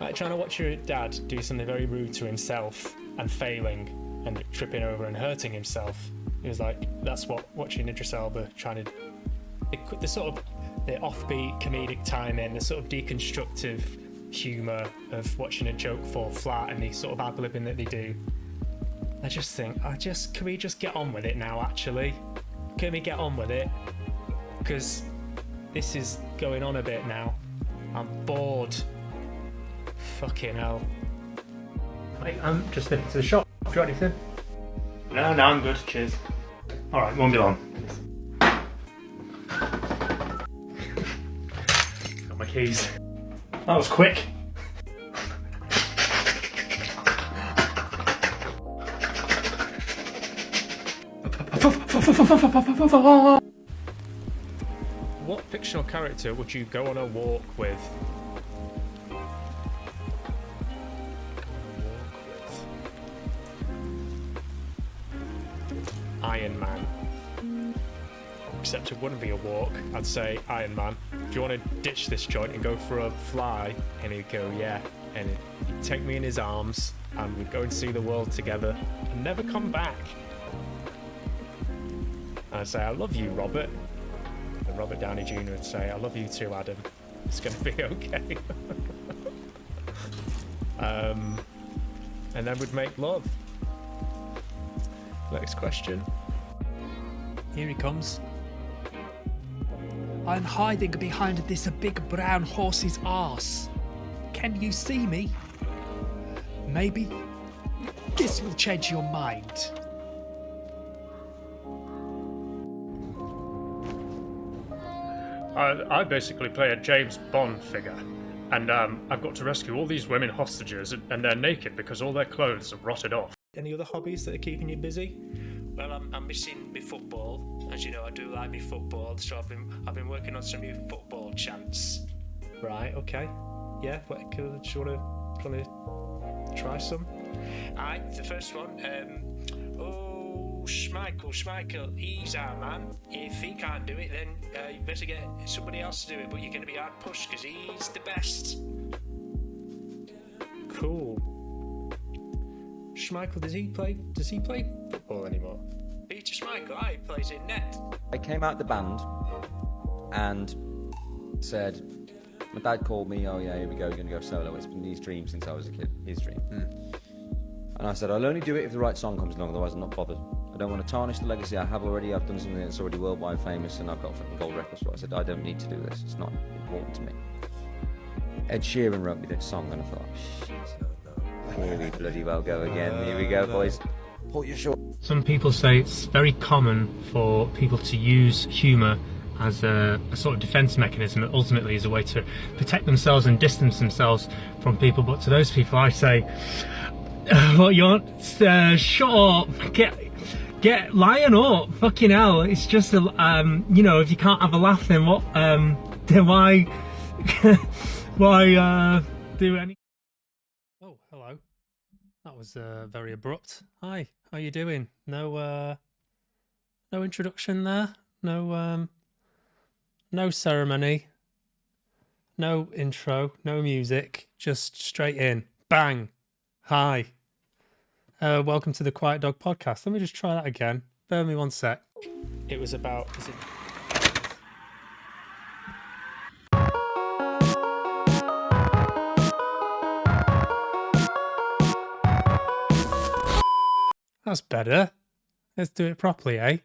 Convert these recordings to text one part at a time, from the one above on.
Like trying to watch your dad do something very rude to himself and failing and tripping over and hurting himself. It was like, that's what watching Idris Elba trying to... The sort of the offbeat comedic timing, the sort of deconstructive humour of watching a joke fall flat and the sort of ad-libbing that they do. I just think, can we just get on with it now, actually? Can we get on with it? Because this is going on a bit now. I'm bored. Fucking hell. Mate, I'm just nipping to the shop. Have you got anything? No, I'm good. Cheers. Alright, won't be long. Got my keys. That was quick. What fictional character would you go on a walk with? Iron Man. Except it wouldn't be a walk. I'd say, Iron Man, do you want to ditch this joint and go for a fly? And he'd go, yeah. And he'd take me in his arms and we'd go and see the world together and never come back. And I'd say, I love you, Robert. And Robert Downey Jr. would say, I love you too, Adam. It's going to be okay. And then we'd make love. Next question. Here he comes. I'm hiding behind this big brown horse's arse. Can you see me? Maybe this will change your mind. I basically play a James Bond figure, and I've got to rescue all these women hostages, and they're naked because all their clothes have rotted off. Any other hobbies that are keeping you busy? Well, I'm missing my football. As you know, I do like my football, so I've been working on some new football chants. Right. Okay. Yeah. What, do you want to try some? Aye, the first one. Schmeichel, he's our man. If he can't do it, then you better get somebody else to do it. But you're going to be hard pushed because he's the best. Cool. Schmeichel, does he play football anymore? Peter Schmeichel, he plays in net. I came out the band and said, my dad called me, oh yeah, here we go, you're going to go solo. It's been his dream since I was a kid, his dream. And I said, I'll only do it if the right song comes along, otherwise I'm not bothered. I don't want to tarnish the legacy I have already. I've done something that's already worldwide famous and I've got fucking gold records for it. I said, I don't need to do this, it's not important to me. Ed Sheeran wrote me this song and I thought, shit, here we bloody well go again. Here we go, boys. Pull your short. Some people say it's very common for people to use humour as a sort of defence mechanism, and ultimately as a way to protect themselves and distance themselves from people. But to those people I say, what you want? Shut up, get lion up, fucking hell. It's just a, if you can't have a laugh, then what? Then why do any? Oh, hello. That was very abrupt. Hi, how you doing? No introduction there. No ceremony. No intro. No music. Just straight in. Bang. Hi. Welcome to the Quiet Dog Podcast. Let me just try that again. Bear with me one sec. It was about... That's better. Let's do it properly, eh?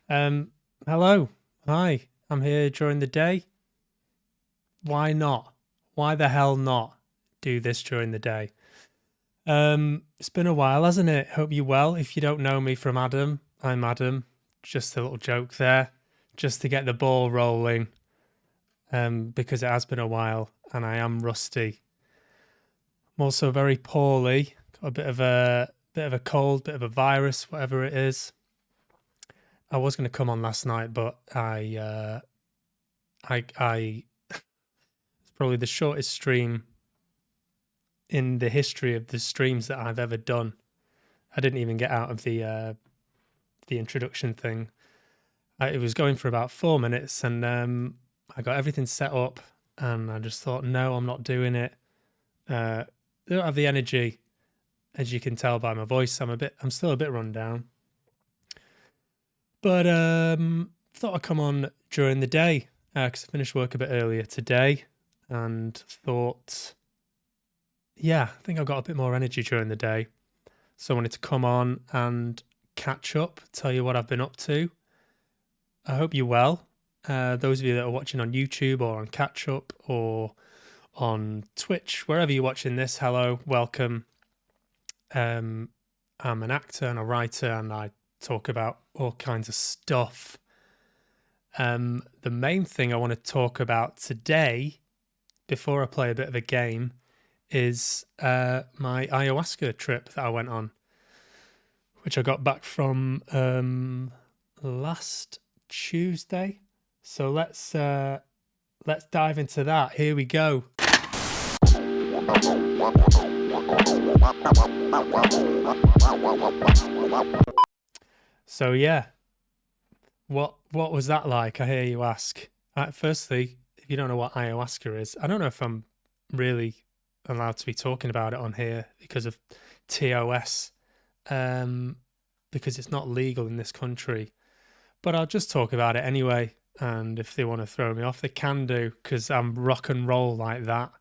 Hello. Hi. I'm here during the day. Why not? Why the hell not do this during the day? It's been a while, hasn't it? Hope you're well. If you don't know me from Adam, I'm Adam. Just a little joke there, just to get the ball rolling. Because it has been a while and I am rusty. I'm also very poorly. Got a bit of a cold, bit of a virus, whatever it is. I was going to come on last night, but I it's probably the shortest stream in the history of the streams that I've ever done. I didn't even get out of the introduction thing. It was going for about 4 minutes, and I got everything set up, and I just thought, no, I'm not doing it. I don't have the energy, as you can tell by my voice. I'm still a bit run down. But thought I'd come on during the day because I finished work a bit earlier today, and thought, yeah, I think I've got a bit more energy during the day. So I wanted to come on and catch up, tell you what I've been up to. I hope you're well. Those of you that are watching on YouTube or on Catch Up or on Twitch, wherever you're watching this, hello, welcome. I'm an actor and a writer, and I talk about all kinds of stuff. The main thing I want to talk about today, before I play a bit of a game, is my ayahuasca trip that I went on, which I got back from last Tuesday. So let's dive into that. Here we go. So yeah, what was that like? I hear you ask. Firstly, if you don't know what ayahuasca is, I don't know if I'm really allowed to be talking about it on here because of TOS, because it's not legal in this country. But I'll just talk about it anyway. And if they want to throw me off, they can do, because I'm rock and roll like that.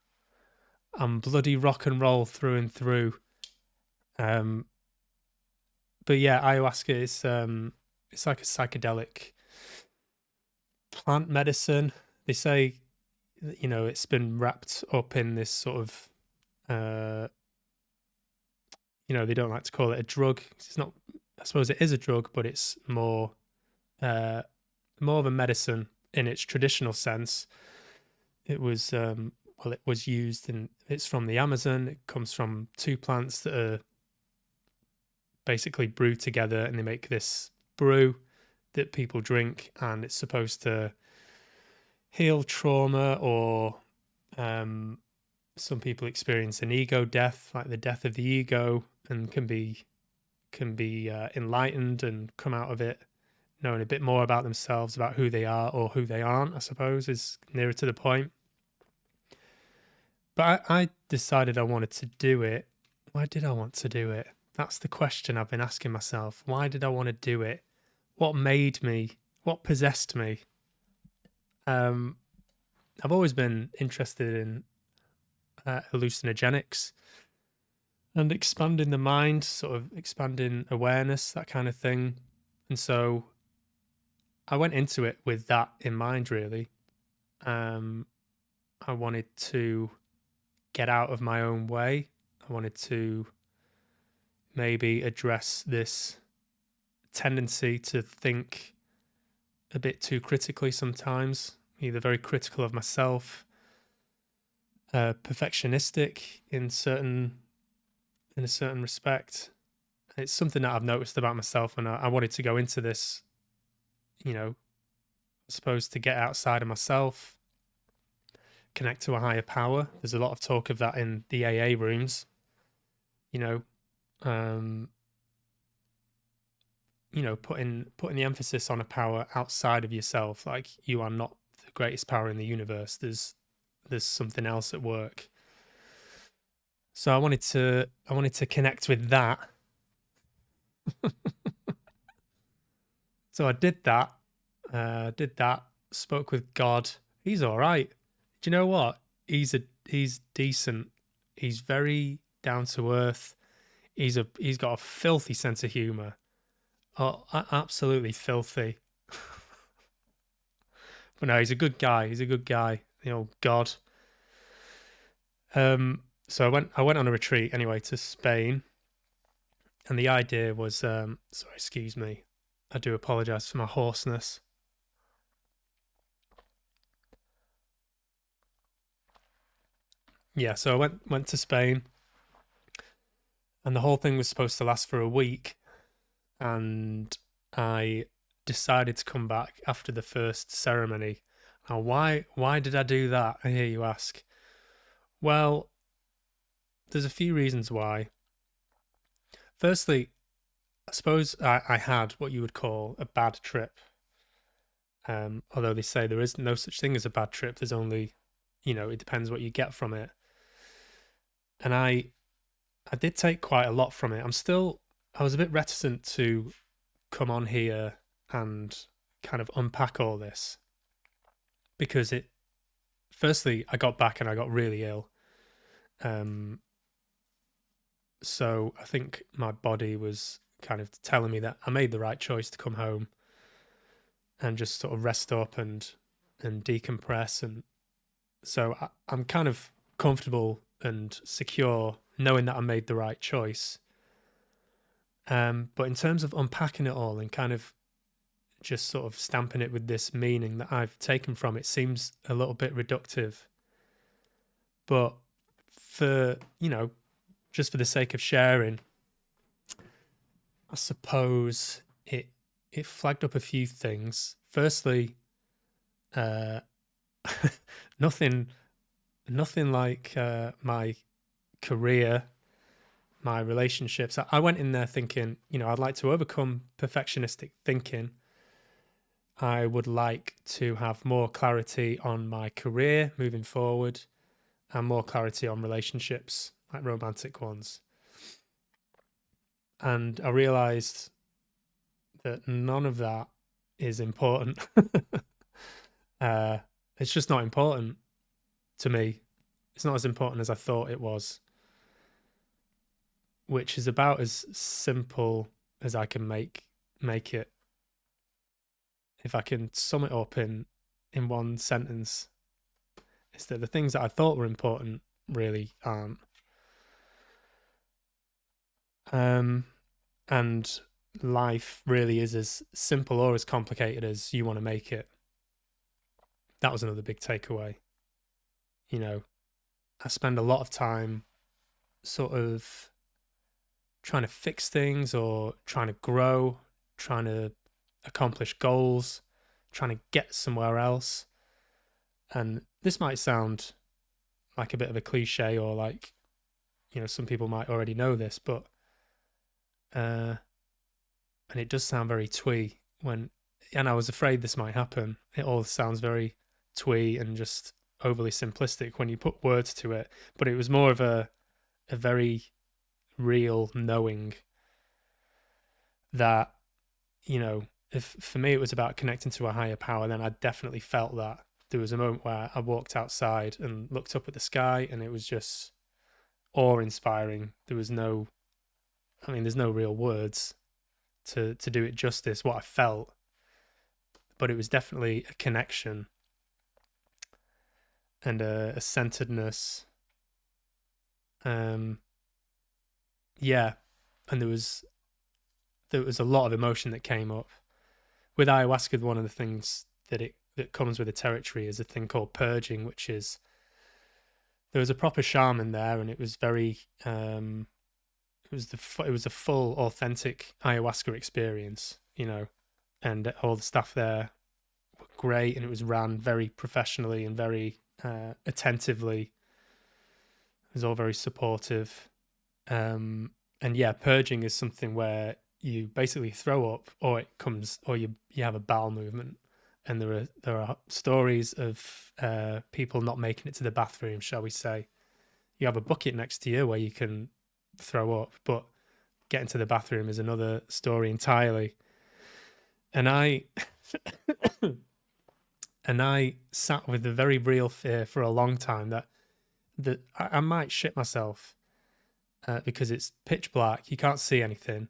I'm bloody rock and roll through and through. But yeah, ayahuasca is it's like a psychedelic plant medicine. They say, you know, it's been wrapped up in this sort of you know, they don't like to call it a drug. It's not. I suppose it is a drug, but it's more of a medicine in its traditional sense. It was it was used in. It's from the Amazon. It comes from two plants that are basically brewed together, and they make this brew that people drink, and it's supposed to heal trauma, or some people experience an ego death, like the death of the ego, and can be enlightened and come out of it knowing a bit more about themselves, about who they are or who they aren't, I suppose, is nearer to the point. But I decided I wanted to do it. Why did I want to do it? That's the question I've been asking myself. Why did I want to do it? What made me? What possessed me? I've always been interested in hallucinogenics and expanding the mind, sort of expanding awareness, that kind of thing. And so I went into it with that in mind, really. I wanted to get out of my own way. I wanted to maybe address this tendency to think a bit too critically sometimes, either very critical of myself, perfectionistic in a certain respect. It's something that I've noticed about myself, and I wanted to go into this, you know, I suppose, to get outside of myself, connect to a higher power. There's a lot of talk of that in the AA rooms, you know, putting the emphasis on a power outside of yourself. Like, you are not the greatest power in the universe. There's something else at work. So I wanted to connect with that. So I did that. Spoke with God. He's all right. Do you know what? He's decent. He's very down to earth. He's got a filthy sense of humor. Oh, absolutely filthy. But no, he's a good guy. He's a good guy. The old God. So I went on a retreat anyway to Spain, and the idea was sorry, excuse me. I do apologize for my hoarseness. Yeah, so I went to Spain, and the whole thing was supposed to last for a week, and I decided to come back after the first ceremony. Now, why did I do that? I hear you ask. Well, there's a few reasons why. Firstly, I suppose I had what you would call a bad trip. Although they say there is no such thing as a bad trip. There's only, it depends what you get from it. And I did take quite a lot from it. I was a bit reticent to come on here and kind of unpack all this because firstly, I got back and I got really ill. So I think my body was kind of telling me that I made the right choice to come home and just sort of rest up and decompress. And so I'm kind of comfortable and secure knowing that I made the right choice. But in terms of unpacking it all and kind of just sort of stamping it with this meaning that I've taken from it seems a little bit reductive. But for, just for the sake of sharing, I suppose it flagged up a few things. Firstly, nothing like my career, my relationships. I went in there thinking, I'd like to overcome perfectionistic thinking. I would like to have more clarity on my career moving forward and more clarity on relationships, like romantic ones. And I realized that none of that is important. It's just not important to me. It's not as important as I thought it was, which is about as simple as I can make it. If I can sum it up in one sentence, it's that the things that I thought were important really aren't. And life really is as simple or as complicated as you want to make it. That was another big takeaway. I spend a lot of time sort of trying to fix things or trying to grow, trying to accomplish goals, trying to get somewhere else. And this might sound like a bit of a cliche or like, some people might already know this, but and it does sound very twee and I was afraid this might happen. It all sounds very twee and just overly simplistic when you put words to it, but it was more of a very real knowing that, if for me it was about connecting to a higher power, then I definitely felt that. There was a moment where I walked outside and looked up at the sky and it was just awe-inspiring. There's no real words to do it justice, what I felt, but it was definitely a connection and a centeredness. Yeah, and there was a lot of emotion that came up with ayahuasca. One of the things that comes with the territory is a thing called purging, which is there was a proper shaman there, and it was very it was a full authentic ayahuasca experience, and all the staff there were great, and it was ran very professionally and very attentively. It was all very supportive. And yeah, purging is something where you basically throw up, or it comes, or you have a bowel movement, and there are stories of people not making it to the bathroom, shall we say. You have a bucket next to you where you can throw up, but getting to the bathroom is another story entirely. And I sat with a very real fear for a long time that I might shit myself because it's pitch black, you can't see anything,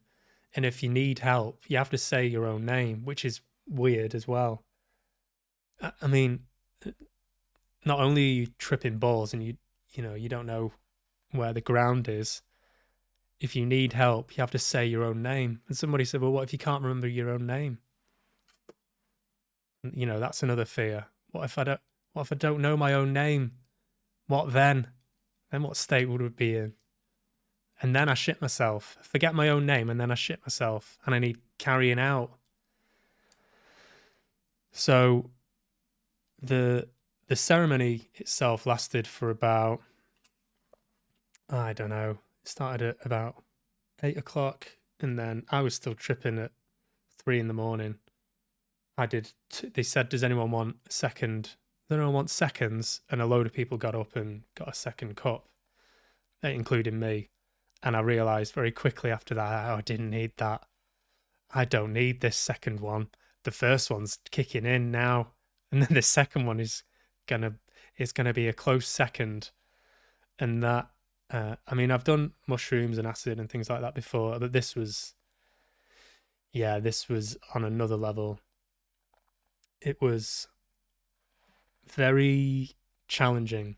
and if you need help, you have to say your own name, which is weird as well. I mean, not only are you tripping balls and you don't know where the ground is, if you need help, you have to say your own name. And somebody said, well, what if you can't remember your own name? That's another fear. What if I don't know my own name? What then? Then what state would it be in? And then I shit myself. Forget my own name, and then I shit myself, and I need carrying out. So the ceremony itself lasted for about, I don't know, it started at about 8 o'clock, and then I was still tripping at 3 a.m. They said, does anyone want a second? Does anyone want seconds? And a load of people got up and got a second cup. including me. And I realized very quickly after that, oh, I didn't need that. I don't need this second one. The first one's kicking in now, and then the second one is gonna be a close second. And that, I mean, I've done mushrooms and acid and things like that before, but this was on another level. It was very challenging,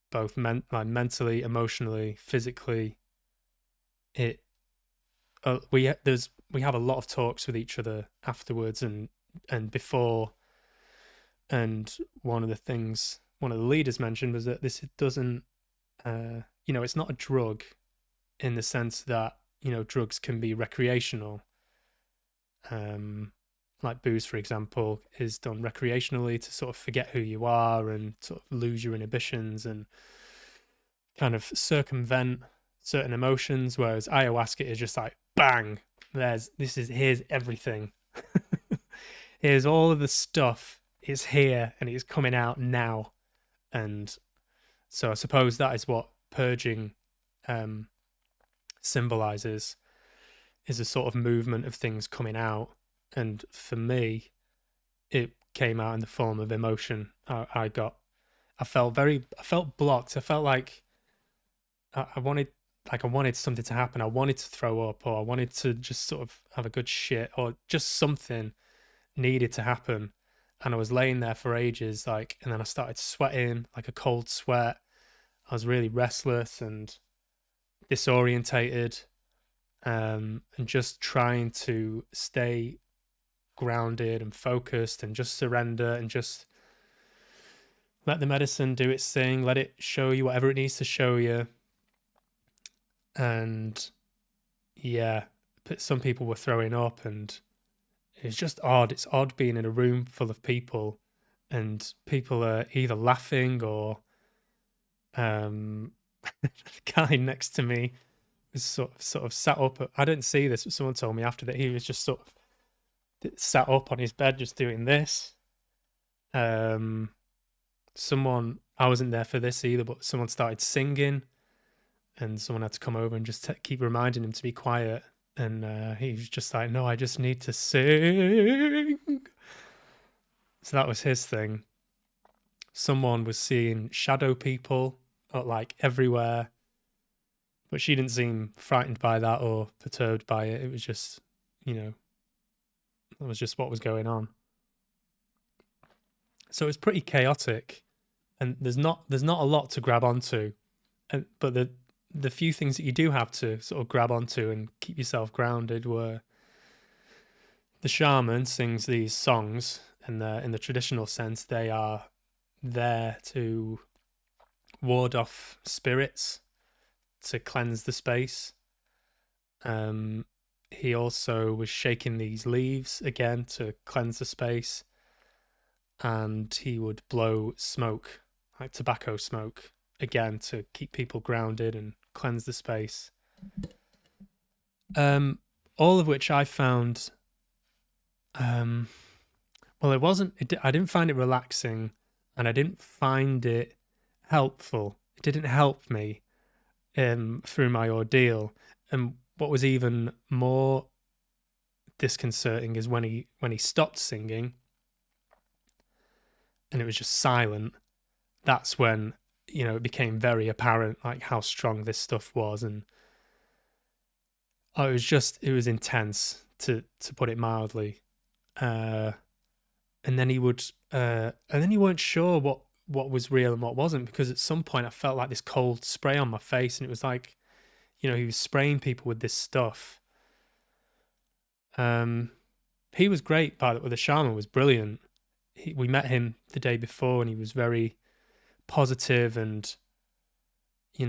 both mentally, emotionally, physically. We have a lot of talks with each other afterwards and before. And one of the leaders mentioned was that this doesn't, it's not a drug in the sense that, drugs can be recreational. Like booze, for example, is done recreationally to sort of forget who you are and sort of lose your inhibitions and kind of circumvent certain emotions, whereas ayahuasca is just like, bang, here's everything. Here's all of the stuff. It's here and it's coming out now. And so I suppose that is what purging symbolizes, is a sort of movement of things coming out. And for me, it came out in the form of emotion. I felt blocked. I felt like I wanted something to happen. I wanted to throw up, or I wanted to just sort of have a good shit, or just something needed to happen. And I was laying there for ages, and then I started sweating, like a cold sweat. I was really restless and disorientated, and just trying to stay grounded and focused and just surrender and just let the medicine do its thing, let it show you whatever it needs to show you. And yeah, some people were throwing up, and it's just odd. It's odd being in a room full of people and people are either laughing or the guy next to me was sort of sat up. I didn't see this, but someone told me after that he was just sort of sat up on his bed just doing this. I wasn't there for this either, but someone started singing and someone had to come over and just keep reminding him to be quiet. And he was just like, no, I just need to sing. So that was his thing. Someone was seeing shadow people everywhere, but she didn't seem frightened by that or perturbed by it. It was just, that was just what was going on. So it's pretty chaotic, and there's not a lot to grab onto, but the few things that you do have to sort of grab onto and keep yourself grounded were the shaman sings these songs, and in the traditional sense, they are there to ward off spirits, to cleanse the space. He also was shaking these leaves again to cleanse the space, and he would blow smoke, like tobacco smoke, again to keep people grounded and cleanse the space. All of which I found, well, I didn't find it relaxing, and I didn't find it helpful. It didn't help me through my ordeal. And what was even more disconcerting is when he stopped singing and it was just silent. That's when, it became very apparent like how strong this stuff was. And it was intense, to put it mildly. And then he weren't sure what was real and what wasn't, because at some point I felt like this cold spray on my face, and it was like, he was spraying people with this stuff. He was great, by the way. The shaman was brilliant. We met him the day before, and he was very positive, and they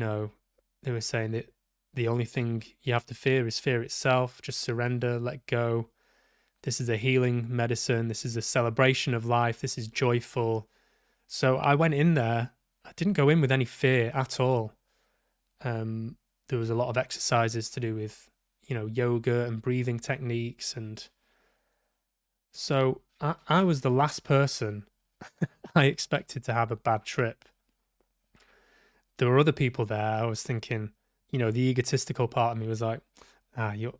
were saying that the only thing you have to fear is fear itself. Just surrender, let go. This is a healing medicine. This is a celebration of life. This is joyful. So I went in there. I didn't go in with any fear at all. There was a lot of exercises to do with, yoga and breathing techniques. And so I was the last person I expected to have a bad trip. there were other people there, I was thinking, you know, the egotistical part of me was like, are you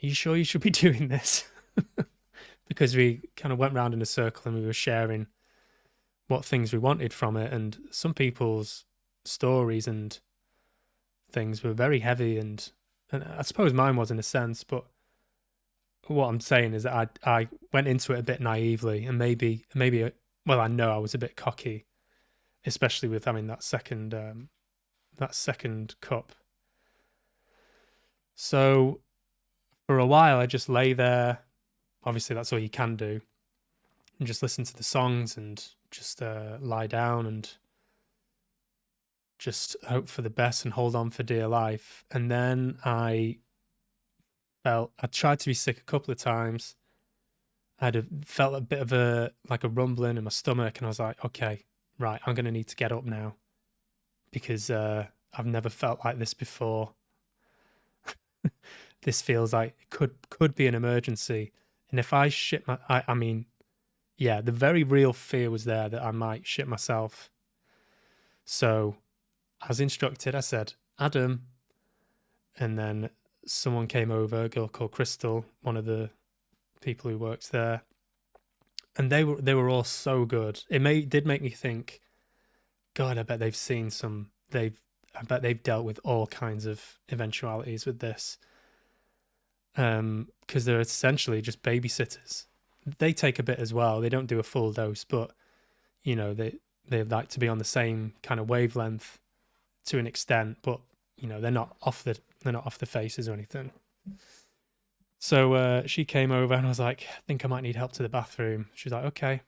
sure you should be doing this? Because we kind of went round in a circle and we were sharing what things we wanted from it. And some people's stories and things were very heavy, and I suppose mine was in a sense, but what I'm saying is that I went into it a bit naively, and maybe, well, I know I was a bit cocky, especially with having that second cup. So for a while, I just lay there. Obviously, that's all you can do, and just listen to the songs and just lie down and just hope for the best and hold on for dear life. And then I tried to be sick a couple of times. Felt a bit of a rumbling in my stomach, and I was like, okay, right, I'm going to need to get up now because I've never felt like this before. This feels like it could be an emergency. And if I shit I mean, yeah, the very real fear was there that I might shit myself. So as instructed, I said, Adam. And then someone came over, a girl called Crystal, one of the people who works there. And they were all so good. Did make me think, God, I bet they've seen I bet they've dealt with all kinds of eventualities with this. Because they're essentially just babysitters. They take a bit as well. They don't do a full dose, but you know, they like to be on the same kind of wavelength to an extent, but you know, they're not off the faces or anything. So she came over and I was like, I think I might need help to the bathroom. She's like, okay.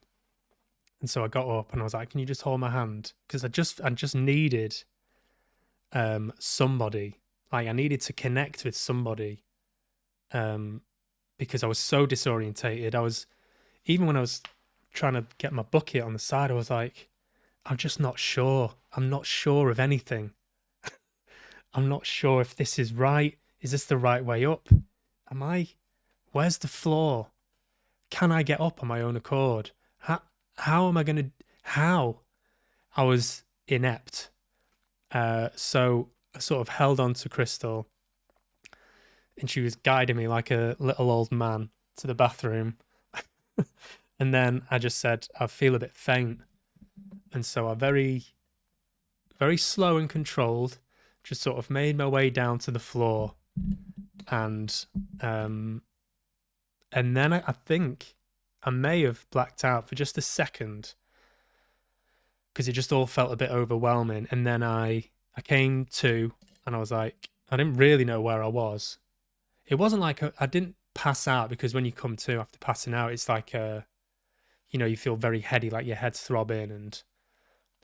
And so I got up and I was like, can you just hold my hand? Because I just needed somebody. Like I needed to connect with somebody. Because I was so disorientated. Even when I was trying to get my bucket on the side, I was like, I'm just not sure. I'm not sure of anything. I'm not sure if this is right. Is this the right way up? Where's the floor? Can I get up on my own accord? How am I going to, how? I was inept. So I sort of held on to Crystal and she was guiding me like a little old man to the bathroom. And then I just said, I feel a bit faint. And so I very, very slow and controlled, just sort of made my way down to the floor. And then I think I may have blacked out for just a second because it just all felt a bit overwhelming. And then I came to and I was like, I didn't really know where I was. It wasn't like I didn't pass out, because when you come to after passing out, it's like, you know, you feel very heady, like your head's throbbing. And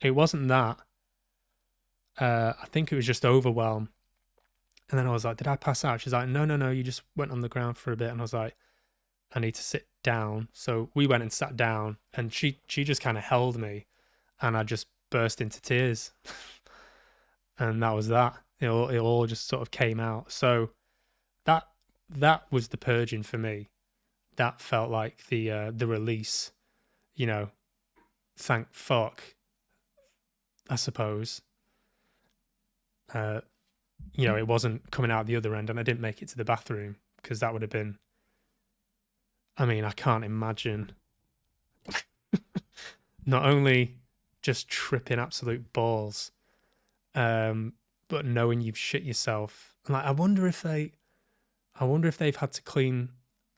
it wasn't that. I think it was just overwhelm. And then I was like, did I pass out? She's like, no, you just went on the ground for a bit. And I was like, I need to sit down. So we went and sat down and she just kind of held me and I just burst into tears. And that was that. It all just sort of came out. So that was the purging for me. That felt like the release, you know, thank fuck, I suppose. You know, it wasn't coming out the other end and I didn't make it to the bathroom, because that would have been, I mean, I can't imagine not only just tripping absolute balls, but knowing you've shit yourself. And like, I wonder if they've had to clean.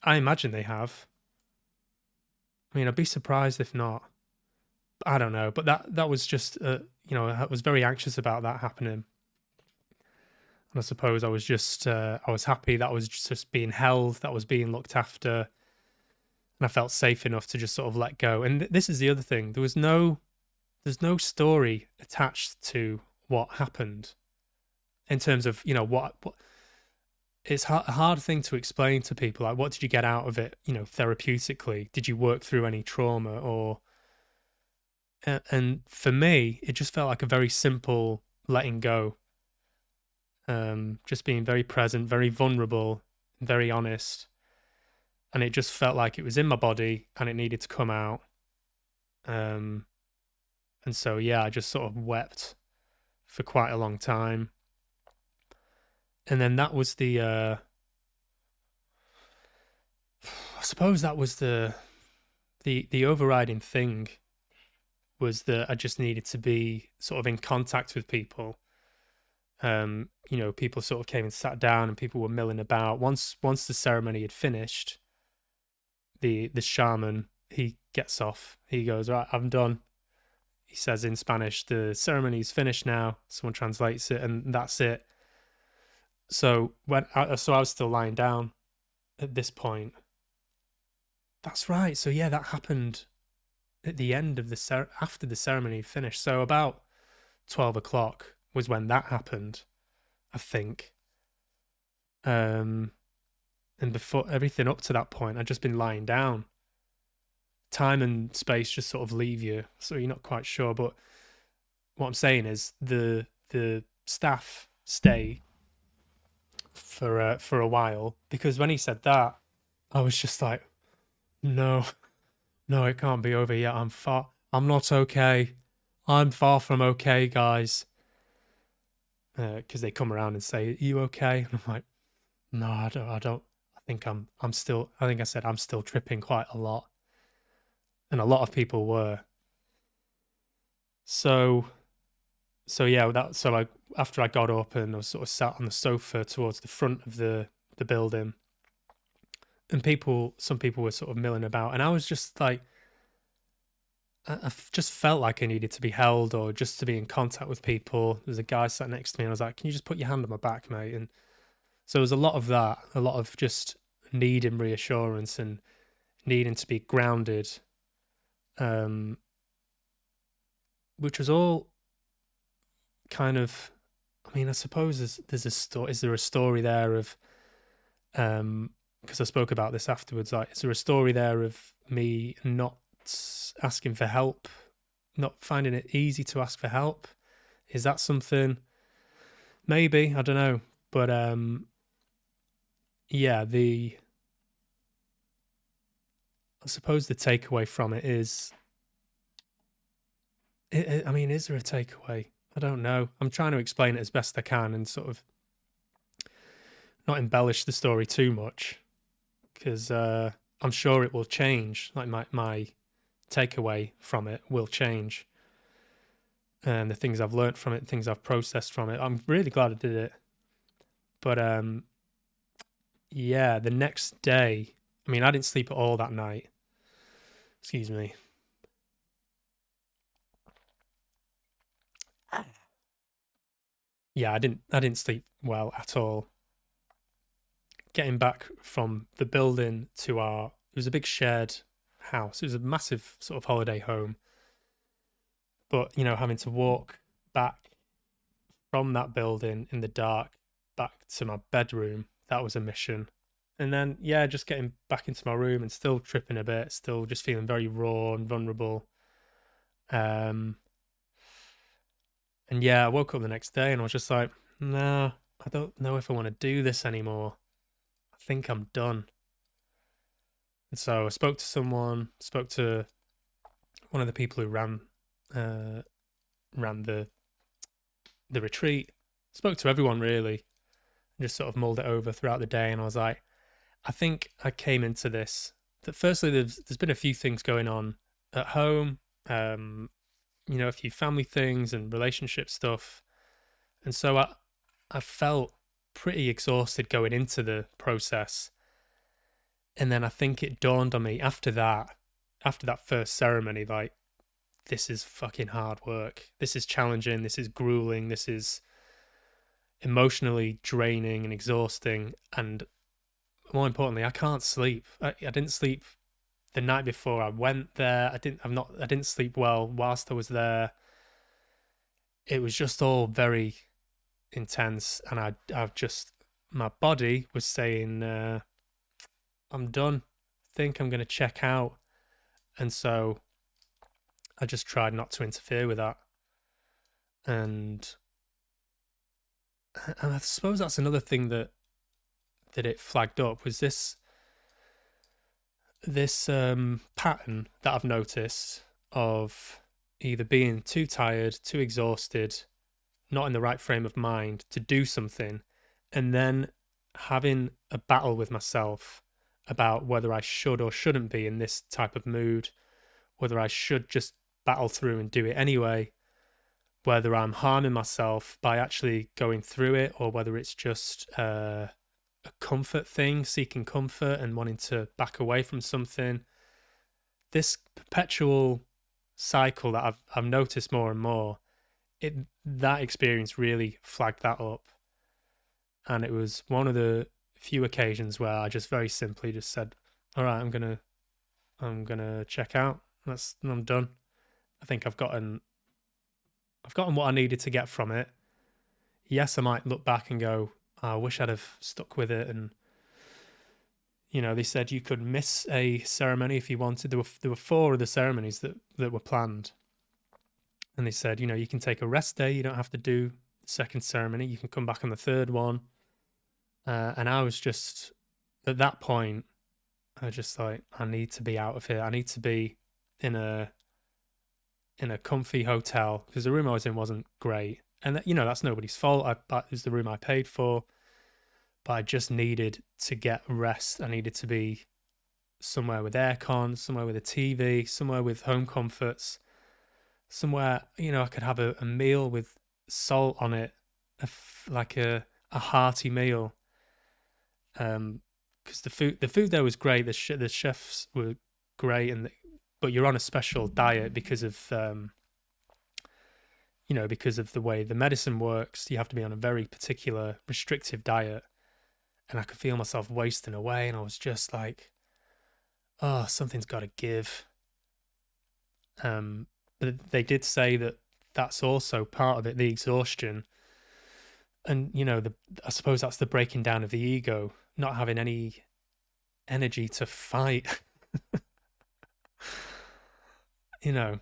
I imagine they have. I mean, I'd be surprised if not. I don't know, but that was just, you know, I was very anxious about that happening. And I suppose I was just, I was happy that I was just being held, that was being looked after. And I felt safe enough to just sort of let go. And this is the other thing. There's no story attached to what happened in terms of, you know, what it's a hard thing to explain to people. Like, what did you get out of it, you know, therapeutically? Did you work through any trauma or, and for me, it just felt like a very simple letting go. Just being very present, very vulnerable, very honest. And it just felt like it was in my body and it needed to come out. And so, yeah, I just sort of wept for quite a long time. And then that was I suppose that was the overriding thing, was that I just needed to be sort of in contact with people. People sort of came and sat down, and people were milling about. Once the ceremony had finished, the shaman, he gets off. He goes, "Right, I'm done." He says in Spanish, "The ceremony's finished now." Someone translates it, and that's it. So I was still lying down at this point. That's right. So yeah, that happened at the end of after the ceremony finished. So about 12 o'clock was when that happened, I think. And before everything up to that point, I'd just been lying down. Time and space just sort of leave you, so you're not quite sure. But what I'm saying is the staff stay for a while, because when he said that, I was just like, no, it can't be over yet. I'm not okay. I'm far from okay, guys. Because they come around and say, "Are you okay?" And I'm like, "No, I don't. I think I'm still. I think I said I'm still tripping quite a lot." And a lot of people were. So yeah, after I got up and I was sort of sat on the sofa towards the front of the building, and some people were sort of milling about, and I was just like, I just felt like I needed to be held, or just to be in contact with people. There's a guy sat next to me, and I was like, "Can you just put your hand on my back, mate?" And so there was a lot of that, a lot of just needing reassurance and needing to be grounded, which was all kind of, I mean, I suppose there's a story. Is there a story there of, because I spoke about this afterwards, like, is there a story there of me not asking for help, not finding it easy to ask for help? Is that something? Maybe, I don't know. But yeah, I suppose the takeaway from it is, I mean, is there a takeaway? I don't know. I'm trying to explain it as best I can and sort of not embellish the story too much, because I'm sure it will change. Like my takeaway from it will change, and the things I've learned from it, things I've processed from it. I'm really glad I did it. But yeah, the next day, I mean, I didn't sleep at all that night. Excuse me. Yeah, I didn't sleep well at all. Getting back from the building to it was a big shared house. It was a massive sort of holiday home. But, having to walk back from that building in the dark back to my bedroom, that was a mission. And then, yeah, just getting back into my room and still tripping a bit, still just feeling very raw and vulnerable. And yeah, I woke up the next day and I was just like, nah, I don't know if I want to do this anymore. I think I'm done. And so I spoke to one of the people who ran the retreat, spoke to everyone really, and just sort of mulled it over throughout the day. And I was like, I think I came into this, that firstly, there's been a few things going on at home, a few family things and relationship stuff. And so I felt pretty exhausted going into the process. And then I think it dawned on me after that first ceremony, like, this is fucking hard work. This is challenging. This is grueling. This is emotionally draining and exhausting. And more importantly, I can't sleep. I didn't sleep the night before I went there. I didn't sleep well whilst I was there. It was just all very intense, and I've just, my body was saying, I'm done. I think I'm going to check out. And so I just tried not to interfere with that. And I suppose that's another thing that it flagged up, was this pattern that I've noticed of either being too tired, too exhausted, not in the right frame of mind to do something, and then having a battle with myself about whether I should or shouldn't be in this type of mood, whether I should just battle through and do it anyway, whether I'm harming myself by actually going through it, or whether it's just a comfort thing, seeking comfort and wanting to back away from something. This perpetual cycle that I've noticed more and more, that experience really flagged that up. And it was one of the few occasions where I just very simply just said, all right, I'm gonna check out. I'm done. I think I've gotten what I needed to get from it. Yes, I might look back and go, I wish I'd have stuck with it. And they said you could miss a ceremony if you wanted. There were 4 of the ceremonies that were planned, and they said, you can take a rest day. You don't have to do the second ceremony. You can come back on the third one. And I was just at that point, I was just like, I need to be out of here. I need to be in a comfy hotel, because the room I was in wasn't great. And that's nobody's fault. It was the room I paid for, but I just needed to get rest. I needed to be somewhere with aircon, somewhere with a TV, somewhere with home comforts, somewhere I could have a meal with salt on it, like a hearty meal. Because the food there was great. The chefs were great, but you're on a special diet because of because of the way the medicine works. You have to be on a very particular restrictive diet, and I could feel myself wasting away, and I was just like, oh, something's got to give. But they did say that that's also part of it, the exhaustion. And, I suppose that's the breaking down of the ego, not having any energy to fight. And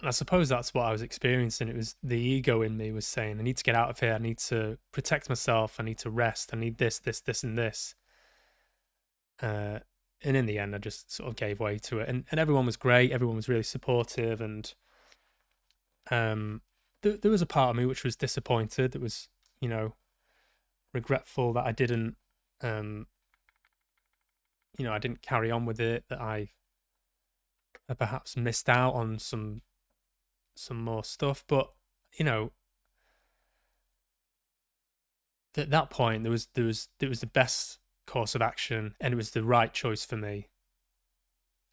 I suppose that's what I was experiencing. It was the ego in me was saying, I need to get out of here. I need to protect myself. I need to rest. I need this, and this. And in the end, I just sort of gave way to it. And everyone was great. Everyone was really supportive. And there was a part of me which was disappointed. That was, regretful that I didn't, I didn't carry on with it, that I perhaps missed out on some more stuff. But, at that point, it was the best course of action, and it was the right choice for me.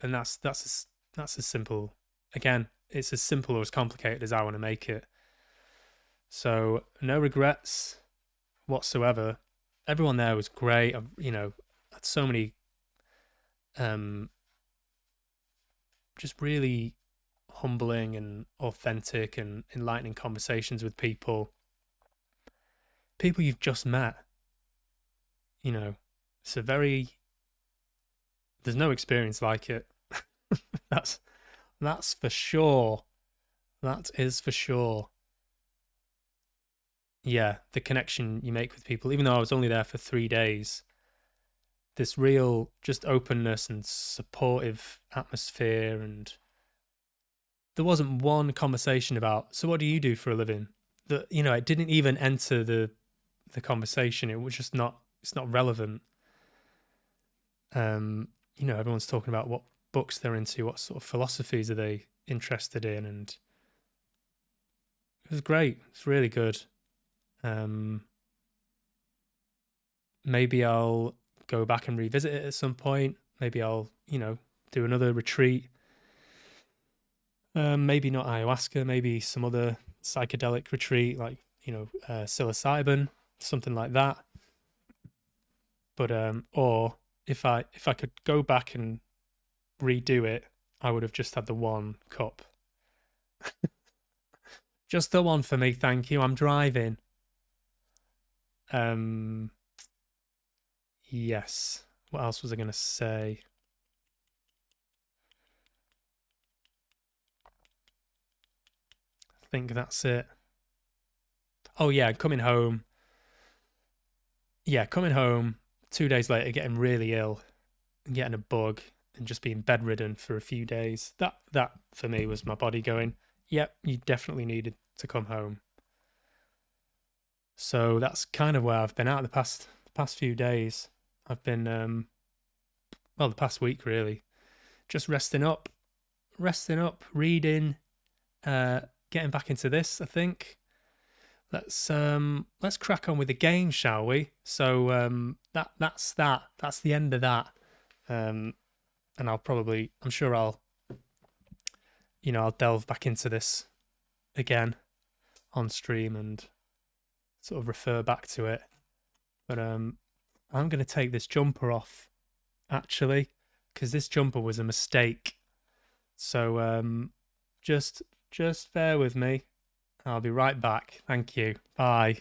And that's as simple. Again, it's as simple or as complicated as I want to make it. So no regrets whatsoever. Everyone there was great. Had so many just really humbling and authentic and enlightening conversations with people you've just met. It's there's no experience like it. That's for sure. That is for sure. Yeah, the connection you make with people, even though I was only there for 3 days, this real just openness and supportive atmosphere. And there wasn't one conversation about, so what do you do for a living? That, it didn't even enter the conversation. It was just it's not relevant. Everyone's talking about what books they're into, what sort of philosophies are they interested in, and it was great. It's really good. Maybe I'll go back and revisit it at some point. Maybe I'll, do another retreat. Maybe not ayahuasca, maybe some other psychedelic retreat, like, psilocybin, something like that. But, or if I could go back and redo it, I would have just had the 1 cup. Just the 1 for me, thank you. I'm driving. Yes. What else was I going to say? I think that's it. Oh, yeah, coming home. Yeah, coming home 2 days later, getting really ill and getting a bug and just being bedridden for a few days. That for me was my body going, yep, you definitely needed to come home. So that's kind of where I've been at the past few days. I've been well, the past week really, just resting up, reading, getting back into this. I think let's crack on with the game, shall we? So that's that. That's the end of that. And I'm sure I'll delve back into this again on stream and sort of refer back to it. But I'm going to take this jumper off actually, because this jumper was a mistake. So just bear with me. I'll be right back. Thank you. Bye.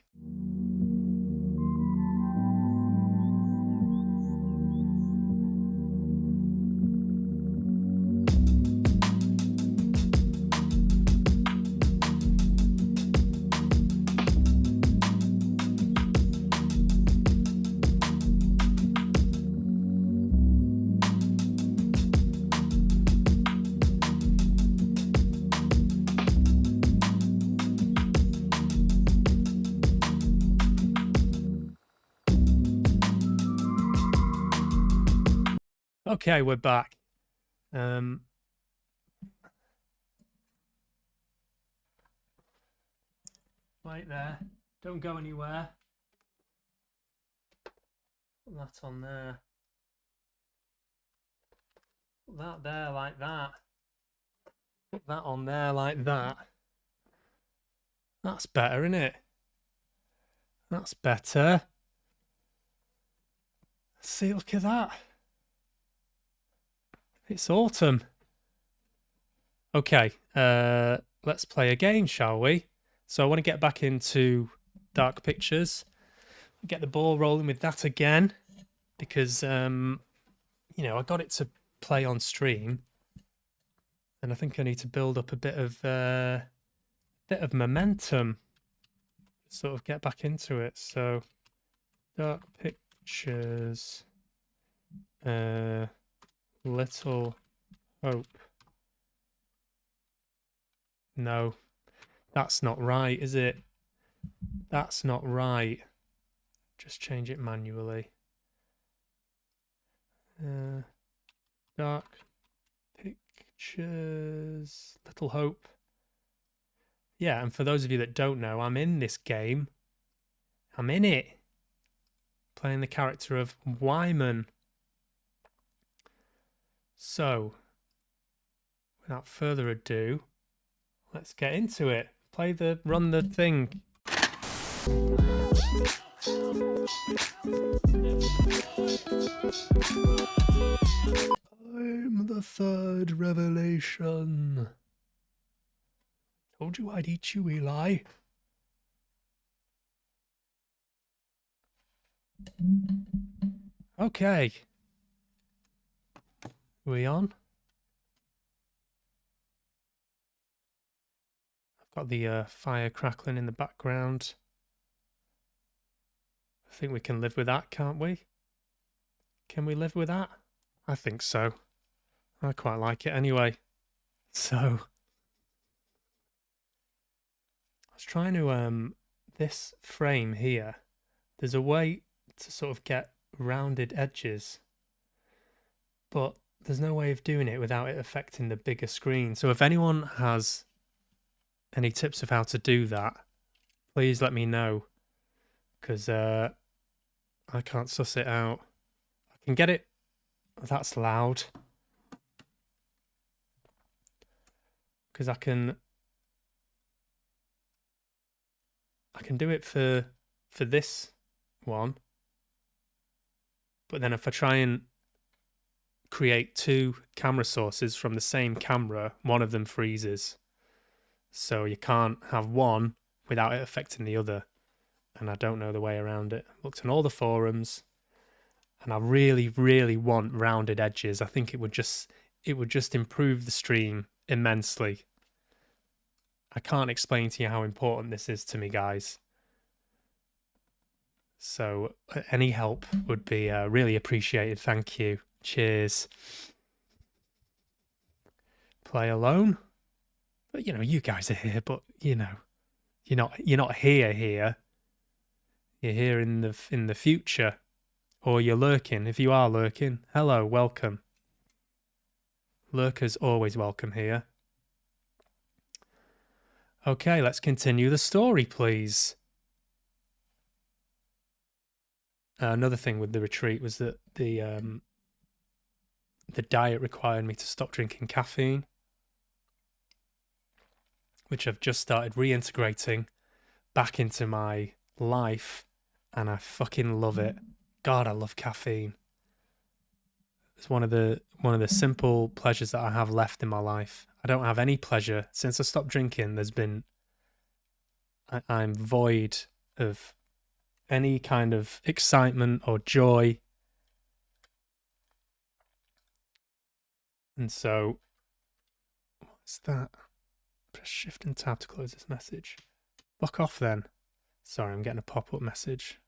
Okay, we're back. Right there. Don't go anywhere. Put that on there. Put that there like that. Put that on there like that. That's better, isn't it? That's better. See, look at that. It's autumn. Okay, let's play a game, shall we? So I want to get back into Dark Pictures. Get the ball rolling with that again, because I got it to play on stream, and I think I need to build up a bit of momentum. Sort of get back into it. So Dark Pictures, Little Hope. No, that's not right, is it? That's not right. Just change it manually. Dark Pictures, Little Hope. Yeah, and for those of you that don't know, I'm in this game. I'm in it. Playing the character of Wyman. So, without further ado, let's get into it. Run the thing. I'm the third revelation. Told you I'd eat you, Eli. Okay. We on? I've got the fire crackling in the background. I think we can live with that, can't we? Can we live with that? I think so. I quite like it anyway. So, I was trying to, this frame here, there's a way to sort of get rounded edges, but there's no way of doing it without it affecting the bigger screen. So if anyone has any tips of how to do that, please let me know, because I can't suss it out. I can get it. That's loud. Because I can do it for this one, but then if I try and create two camera sources from the same camera, one of them freezes. So you can't have one without it affecting the other. And I don't know the way around it. Looked on all the forums, and I really, really want rounded edges. I think it would just improve the stream immensely. I can't explain to you how important this is to me, guys. So any help would be really appreciated. Thank you. Cheers. Play alone? But you guys are here, but you're not here. you're here in the future, or you're lurking. If you are lurking, hello, welcome. Lurkers always welcome here. Okay, let's continue the story, please. Another thing with the retreat was that the diet required me to stop drinking caffeine, which I've just started reintegrating back into my life, and I fucking love it. God, I love caffeine. It's one of the simple pleasures that I have left in my life. I don't have any pleasure since I stopped drinking. I'm void of any kind of excitement or joy. And so, what's that? Press Shift and Tab to close this message. Fuck off then. Sorry, I'm getting a pop-up message.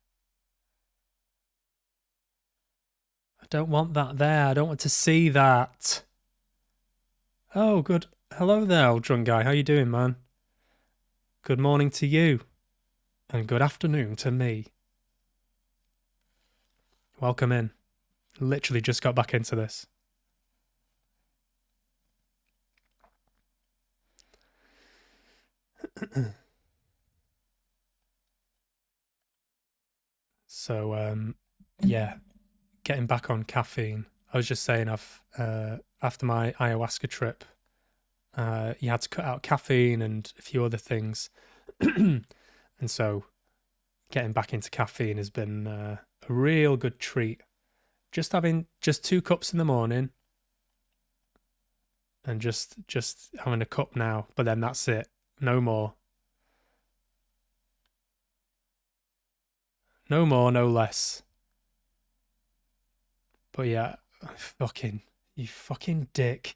I don't want that there. I don't want to see that. Oh, good. Hello there, old drunk guy. How you doing, man? Good morning to you. And good afternoon to me. Welcome in. Literally just got back into this. So, yeah, getting back on caffeine. I was just saying, after my ayahuasca trip, you had to cut out caffeine and a few other things. And so getting back into caffeine has been a real good treat. Just having 2 cups in the morning and just having a cup now, but then that's it. No more. No more, no less. But yeah, you fucking dick.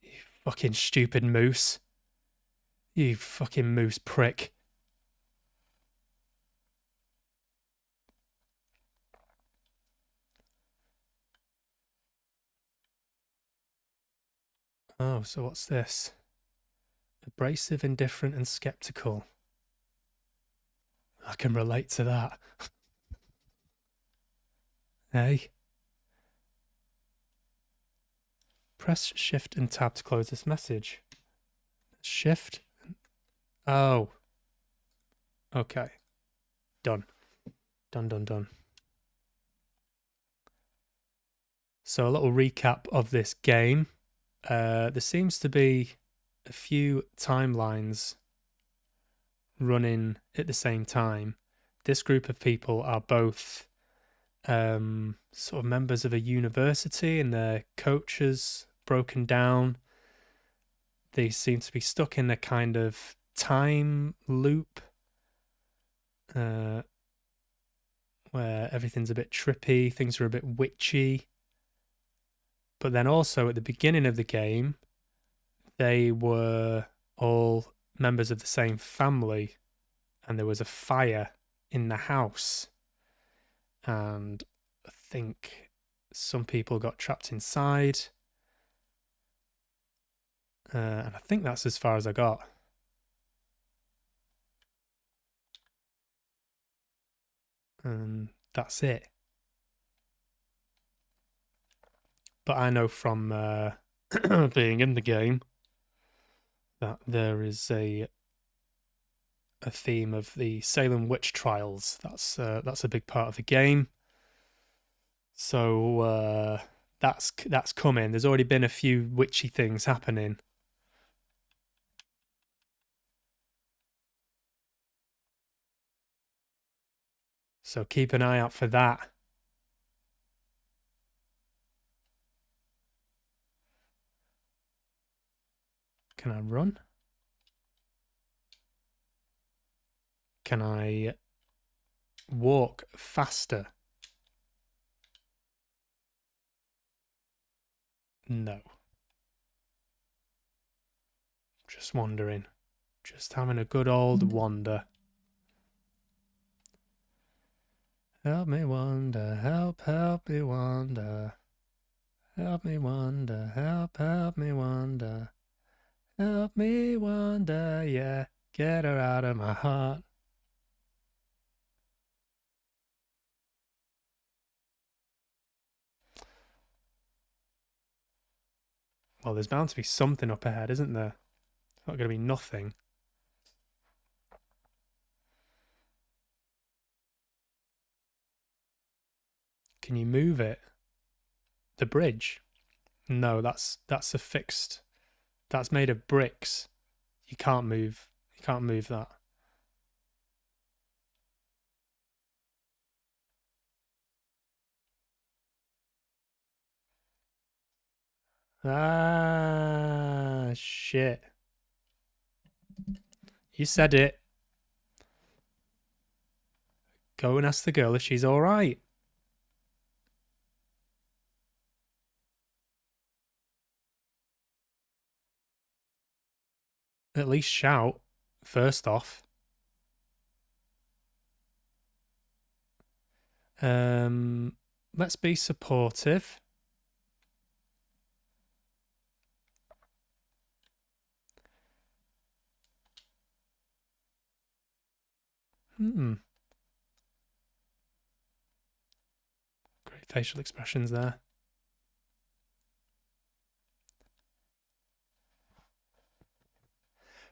You fucking stupid moose. You fucking moose prick. Oh, so what's this? Abrasive, indifferent, and skeptical. I can relate to that. Hey? Press Shift and Tab to close this message. Shift. Oh. Okay. Done. Done. So a little recap of this game. There seems to be a few timelines running at the same time. This group of people are both sort of members of a university, and their coaches broken down. They seem to be stuck in a kind of time loop where everything's a bit trippy, things are a bit witchy. But then also at the beginning of the game, they were all members of the same family, and there was a fire in the house. And I think some people got trapped inside. And I think that's as far as I got. And that's it. But I know from being in the game that there is a theme of the Salem witch trials. That's a big part of the game. So that's coming. There's already been a few witchy things happening. So keep an eye out for that. Can I run? Can I walk faster? No. Just wandering. Just having a good old wander. Help me wander, help me wander. Help me wander, help me wander. Help me wander, yeah. Get her out of my heart. Well, there's bound to be something up ahead, isn't there? It's not going to be nothing. Can you move it? The bridge? No, that's a fixed. That's made of bricks. You can't move. You can't move that. Ah, shit. You said it. Go and ask the girl if she's all right. At least shout, first off. Let's be supportive. Great facial expressions there.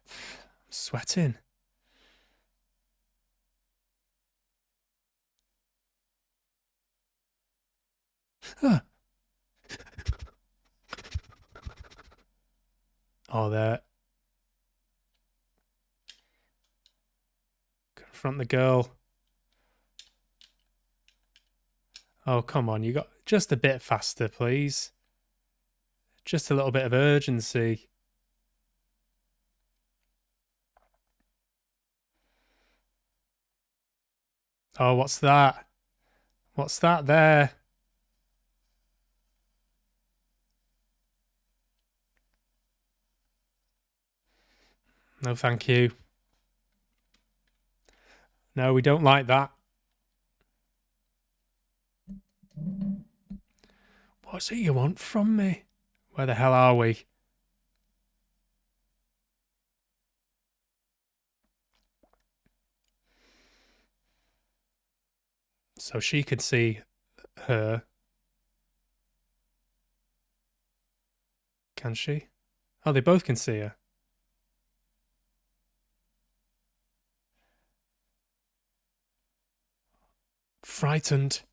I'm sweating. Oh, there. Confront the girl. Oh, come on. You got just a bit faster, please. Just a little bit of urgency. Oh, what's that? What's that there? No, thank you. No, we don't like that. What's it you want from me? Where the hell are we? So she could see her. Can she? Oh, they both can see her. Frightened.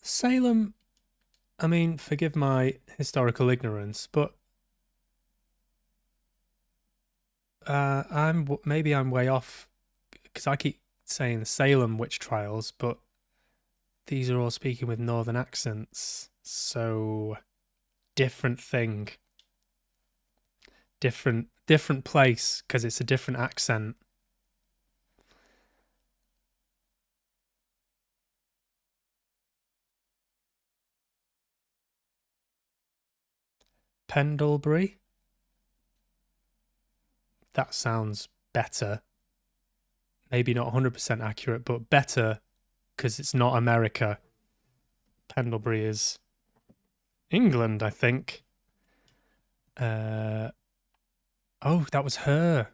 Salem, I mean, forgive my historical ignorance, but maybe I'm way off because I keep saying the Salem witch trials, but these are all speaking with northern accents, so different thing, different place because it's a different accent. Pendlebury. That sounds better. Maybe not 100% accurate, but better because it's not America. Pendlebury is England, I think. Oh, that was her.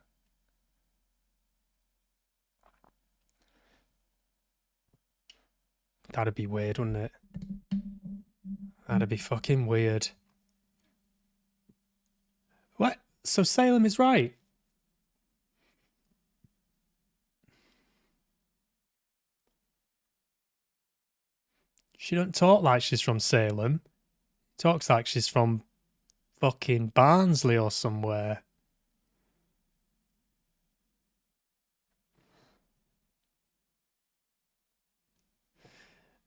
That'd be weird, wouldn't it? That'd be fucking weird. What? So Salem is right. She don't talk like she's from Salem. Talks like she's from fucking Barnsley or somewhere.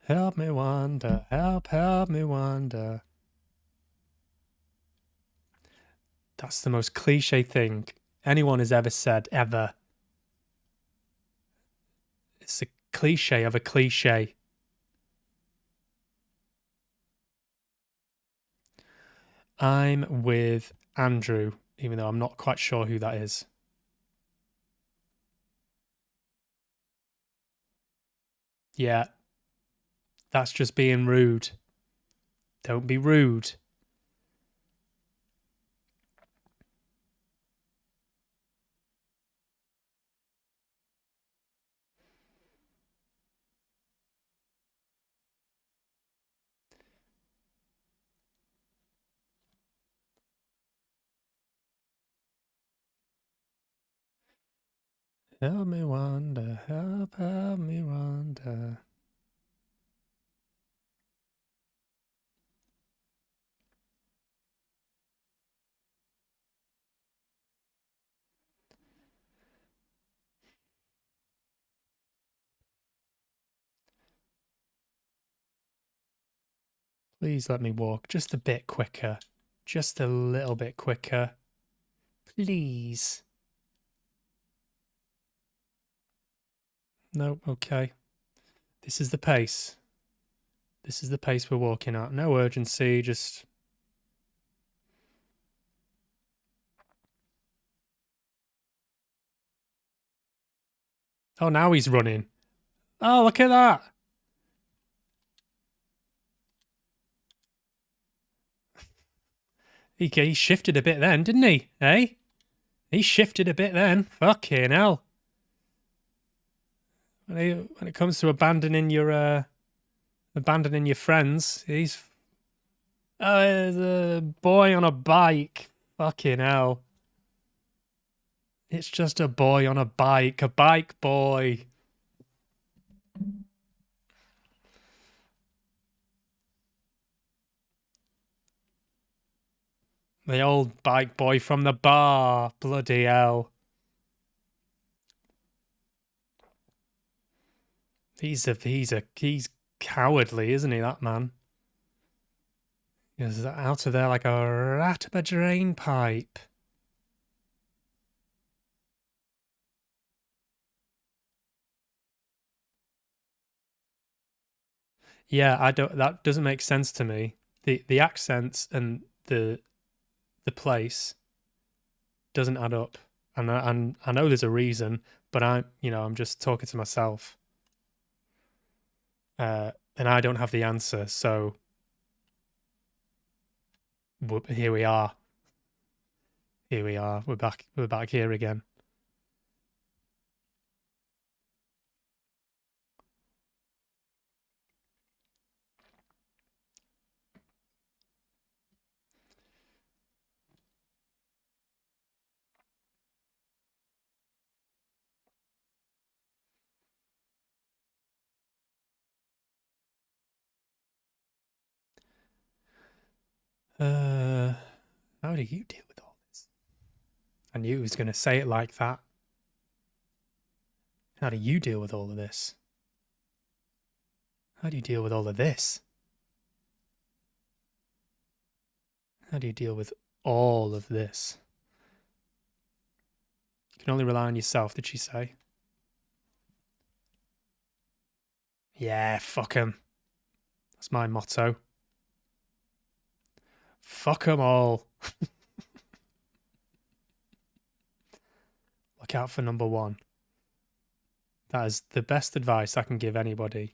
Help me wonder, help me wonder. That's the most cliche thing anyone has ever said, ever. It's a cliche of a cliche. I'm with Andrew, even though I'm not quite sure who that is. Yeah. That's just being rude. Don't be rude. Help me wonder, help me wonder. Please let me walk just a bit quicker. Just a little bit quicker. Please. No, okay. This is the pace. This is the pace we're walking at. No urgency, just... Oh, now he's running. Oh, look at that. He shifted a bit then, didn't he? Eh? He shifted a bit then. Fucking hell. When it comes to abandoning your friends, he's a boy on a bike. Fucking hell. It's just a boy on a bike boy. The old bike boy from the bar. Bloody hell. He's cowardly, isn't he, that man? He's out of there like a rat up a drain pipe. Yeah, that doesn't make sense to me. The accents and the place doesn't add up. And I know there's a reason, but I'm just talking to myself. And I don't have the answer, so here we are. Here we are. We're back here again. How do you deal with all this? I knew he was going to say it like that. How do you deal with all of this? How do you deal with all of this? How do you deal with all of this? You can only rely on yourself, did she say? Yeah, fuck 'em. That's my motto. Fuck 'em all. Look out for number one. That is the best advice I can give anybody.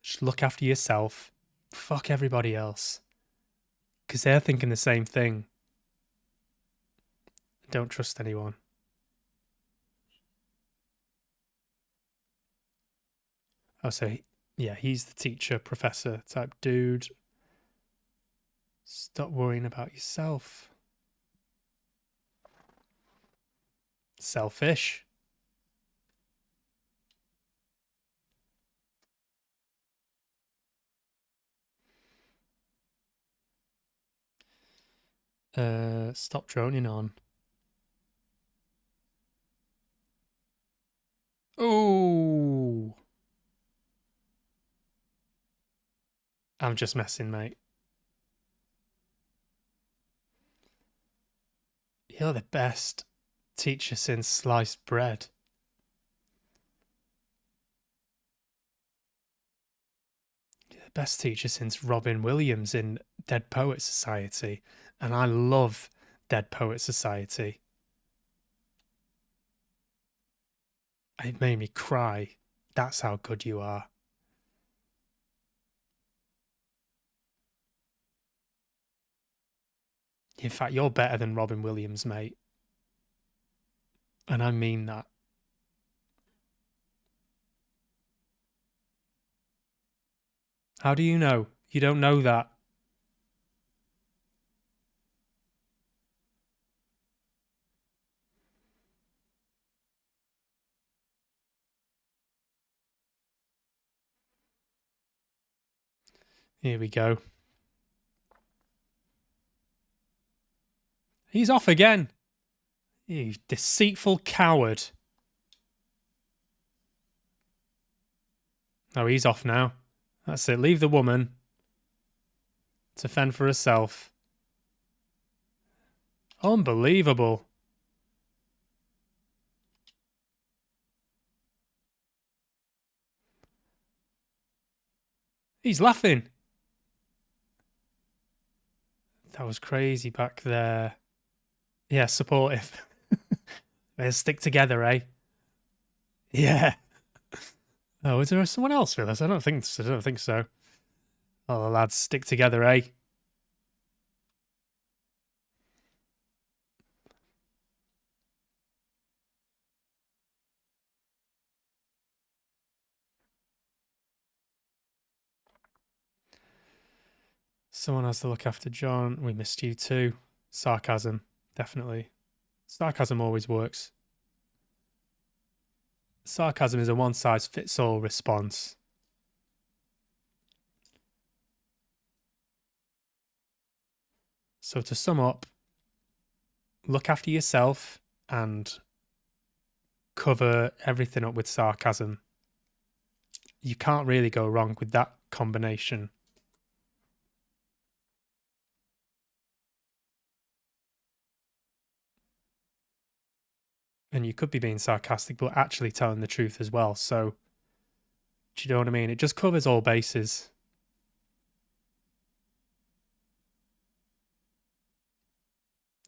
Just look after yourself. Fuck everybody else. Because they're thinking the same thing. Don't trust anyone. Oh, so he's the teacher, professor type dude. Stop worrying about yourself. Selfish. Stop droning on. Oh, I'm just messing, mate. You're the best teacher since sliced bread. You're the best teacher since Robin Williams in Dead Poets Society. And I love Dead Poets Society. It made me cry. That's how good you are. In fact, you're better than Robin Williams, mate. And I mean that. How do you know? You don't know that. Here we go. He's off again. You deceitful coward. Oh, he's off now. That's it. Leave the woman to fend for herself. Unbelievable. He's laughing. That was crazy back there. Yeah, supportive. Let's stick together, eh? Yeah. Oh, is there someone else with us? I don't think so. Oh, the lads, stick together, eh? Someone has to look after John. We missed you too. Sarcasm, definitely. Sarcasm always works. Sarcasm is a one-size-fits-all response. So to sum up, look after yourself and cover everything up with sarcasm. You can't really go wrong with that combination. And you could be being sarcastic, but actually telling the truth as well. So, do you know what I mean? It just covers all bases.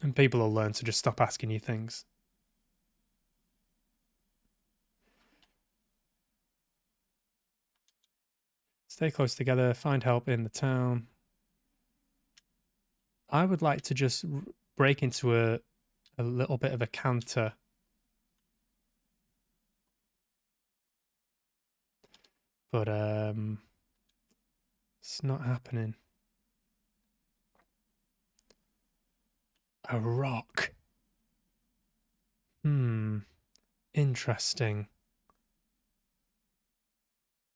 And people will learn to just stop asking you things. Stay close together, find help in the town. I would like to just break into a little bit of a canter. But it's not happening. A rock. Interesting.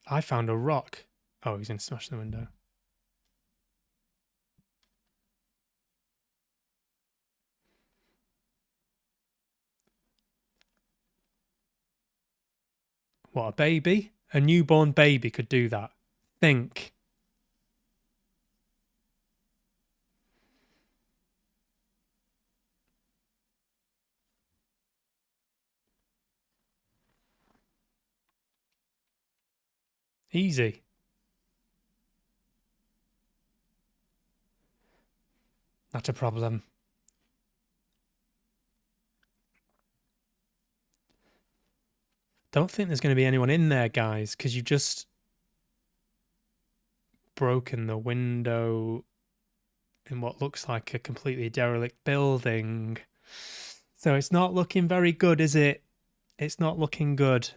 I found a rock. Oh, he's going to smash the window. What, a baby? A newborn baby could do that. Think. Easy. Not a problem. Don't think there's going to be anyone in there, guys, because you've just broken the window in what looks like a completely derelict building. So it's not looking very good, is it? It's not looking good.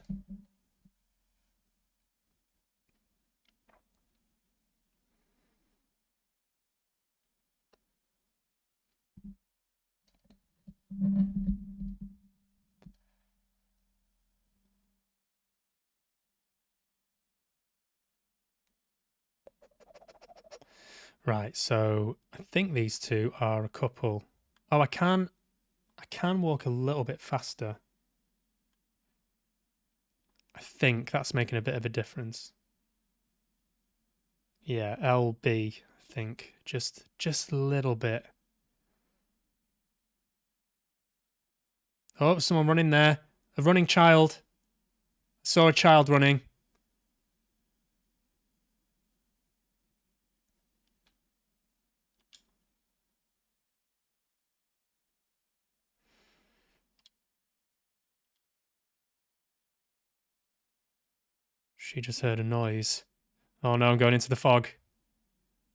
Right, so I think these two are a couple. Oh, I can walk a little bit faster. I think that's making a bit of a difference. Yeah, LB, I think. Just a little bit. Oh, someone running there. A running child. I saw a child running. She just heard a noise. Oh no, I'm going into the fog.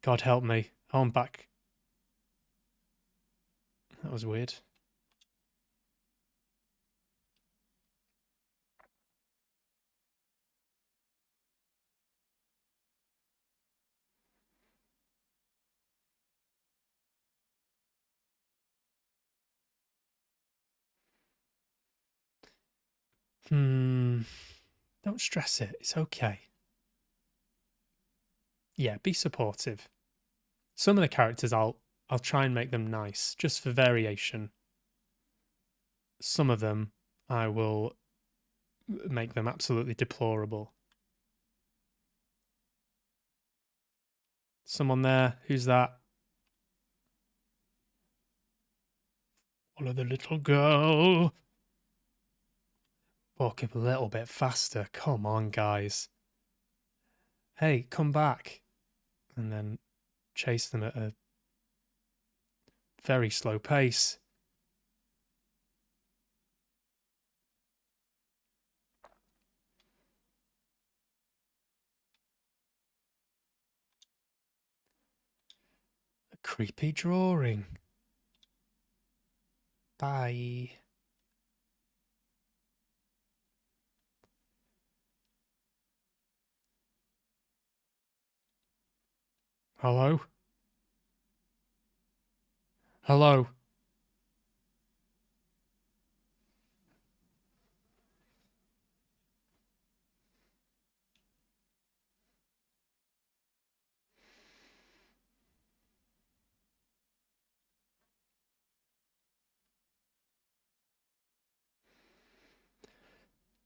God help me. Oh, I'm back. That was weird. Don't stress it. It's okay. yeah, be supportive. Some of the characters I'll try and make them nice, just for variation. Some of them I will make them absolutely deplorable. Someone there, who's that? Follow the little girl. Walk up a little bit faster. Come on, guys. Hey, come back. And then chase them at a very slow pace. A creepy drawing. Bye. Hello? Hello?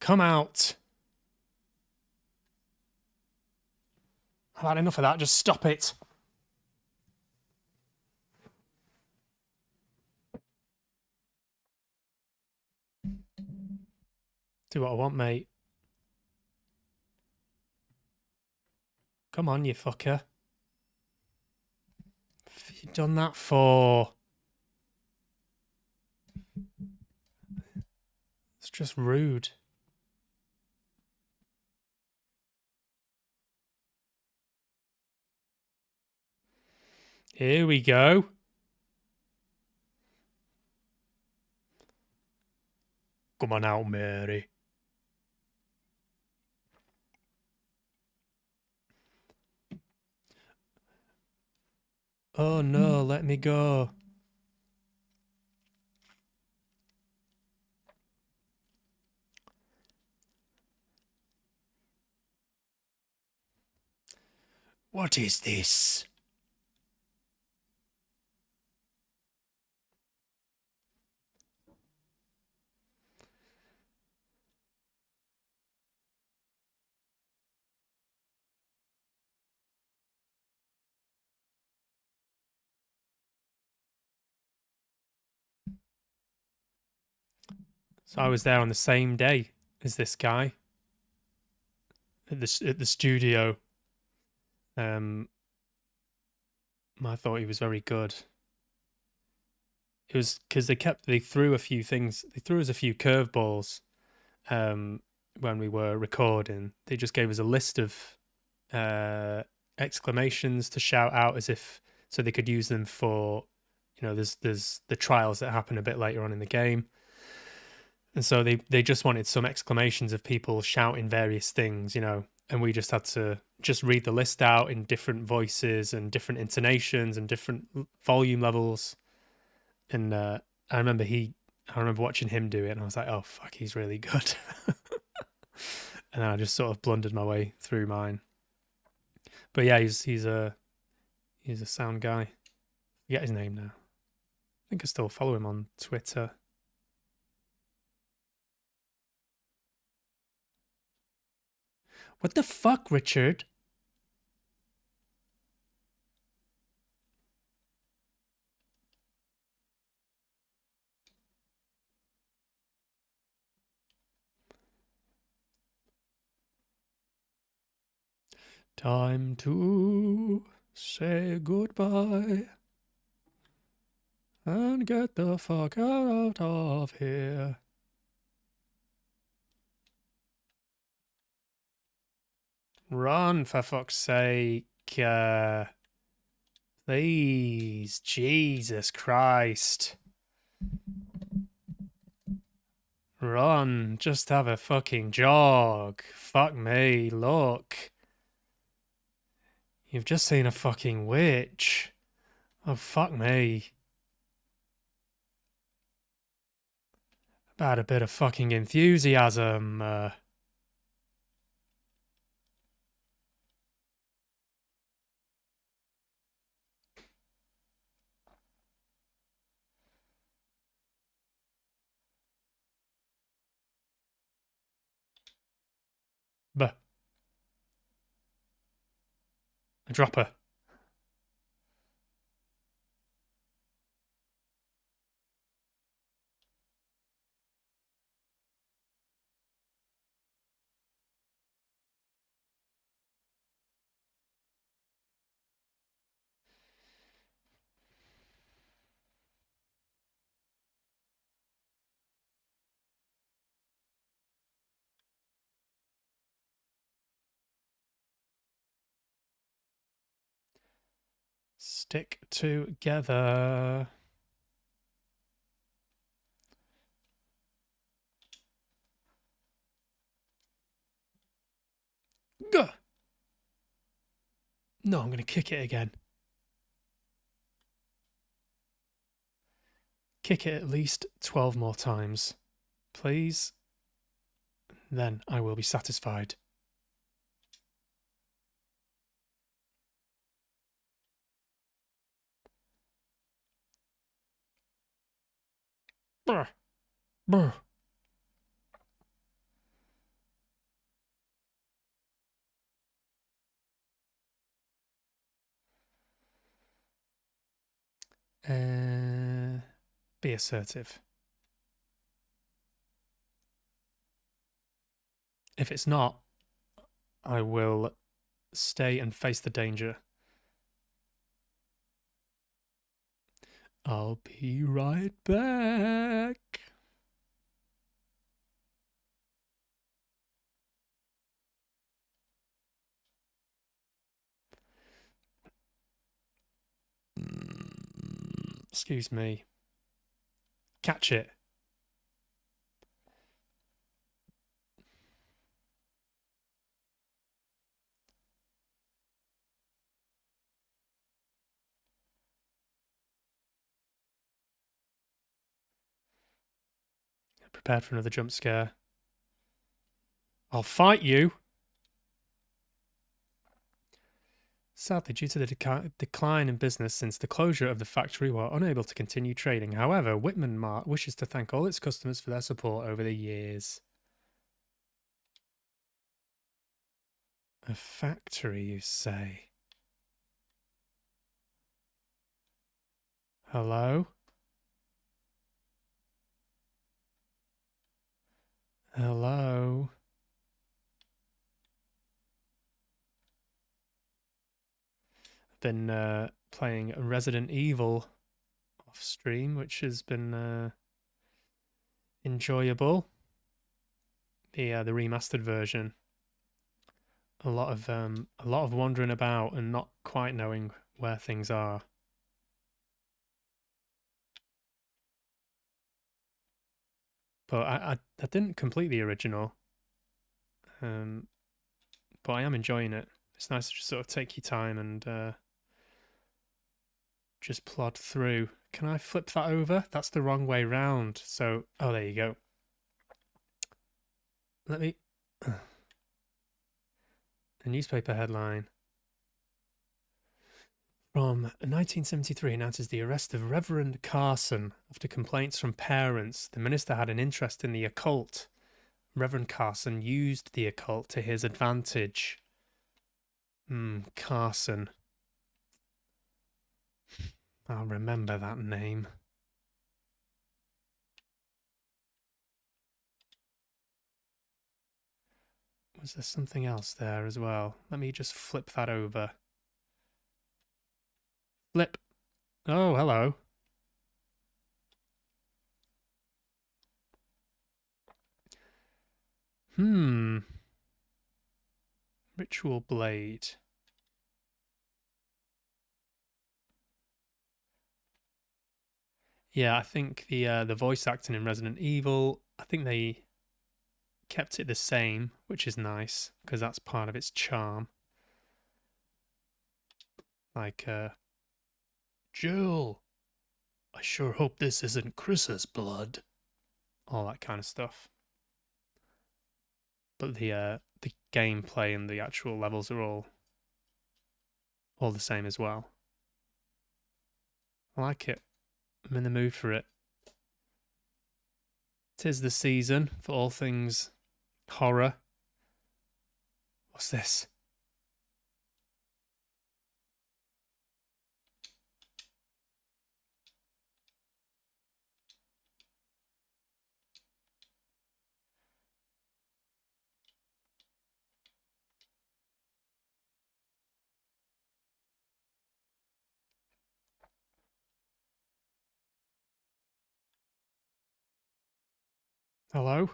Come out. I've had enough of that. Just stop it. Do what I want, mate. Come on, you fucker. What have you done that for? It's just rude. Here we go. Come on out, Mary. Oh no, let me go. What is this? So I was there on the same day as this guy at the studio. I thought he was very good. It was because they threw a few things. They threw us a few curveballs when we were recording. They just gave us a list of exclamations to shout out as if so they could use them for, there's the trials that happen a bit later on in the game. And so they just wanted some exclamations of people shouting various things, and we just had to just read the list out in different voices and different intonations and different volume levels. And I remember watching him do it, and I was like, "Oh fuck, he's really good." And I just sort of blundered my way through mine. But yeah, he's a sound guy. Forget his name now. I think I still follow him on Twitter. What the fuck, Richard? Time to say goodbye and get the fuck out of here. Run, for fuck's sake. Please, Jesus Christ. Run, just have a fucking jog. Fuck me, look. You've just seen a fucking witch. Oh, fuck me. About a bit of fucking enthusiasm. Drop her. Stick together. Gah! No, I'm going to kick it again. Kick it at least 12 more times. Please. Then I will be satisfied. Brr. Brr. Be assertive. If it's not, I will stay and face the danger. I'll be right back. Excuse me. Catch it. Prepared for another jump scare. I'll fight you. Sadly, due to the decline in business since the closure of the factory, we are unable to continue trading. However, Whitman Mart wishes to thank all its customers for their support over the years. A factory, you say? Hello? Hello? Been playing Resident Evil off stream, which has been enjoyable. The remastered version. A lot of wandering about and not quite knowing where things are. But I didn't complete the original. But I am enjoying it. It's nice to just sort of take your time and just plod through. Can I flip that over? That's the wrong way round. So, oh, there you go. Let me... A newspaper headline. From 1973 announces the arrest of Reverend Carson after complaints from parents. The minister had an interest in the occult. Reverend Carson used the occult to his advantage. Carson. I'll remember that name. Was there something else there as well? Let me just flip that over. Flip. Oh, hello. Ritual Blade. Yeah, I think the voice acting in Resident Evil, I think they kept it the same, which is nice because that's part of its charm. Like, Jill, I sure hope this isn't Chris's blood. All that kind of stuff. But the gameplay and the actual levels are all the same as well. I like it. I'm in the mood for it. 'Tis the season for all things horror. What's this? Hello?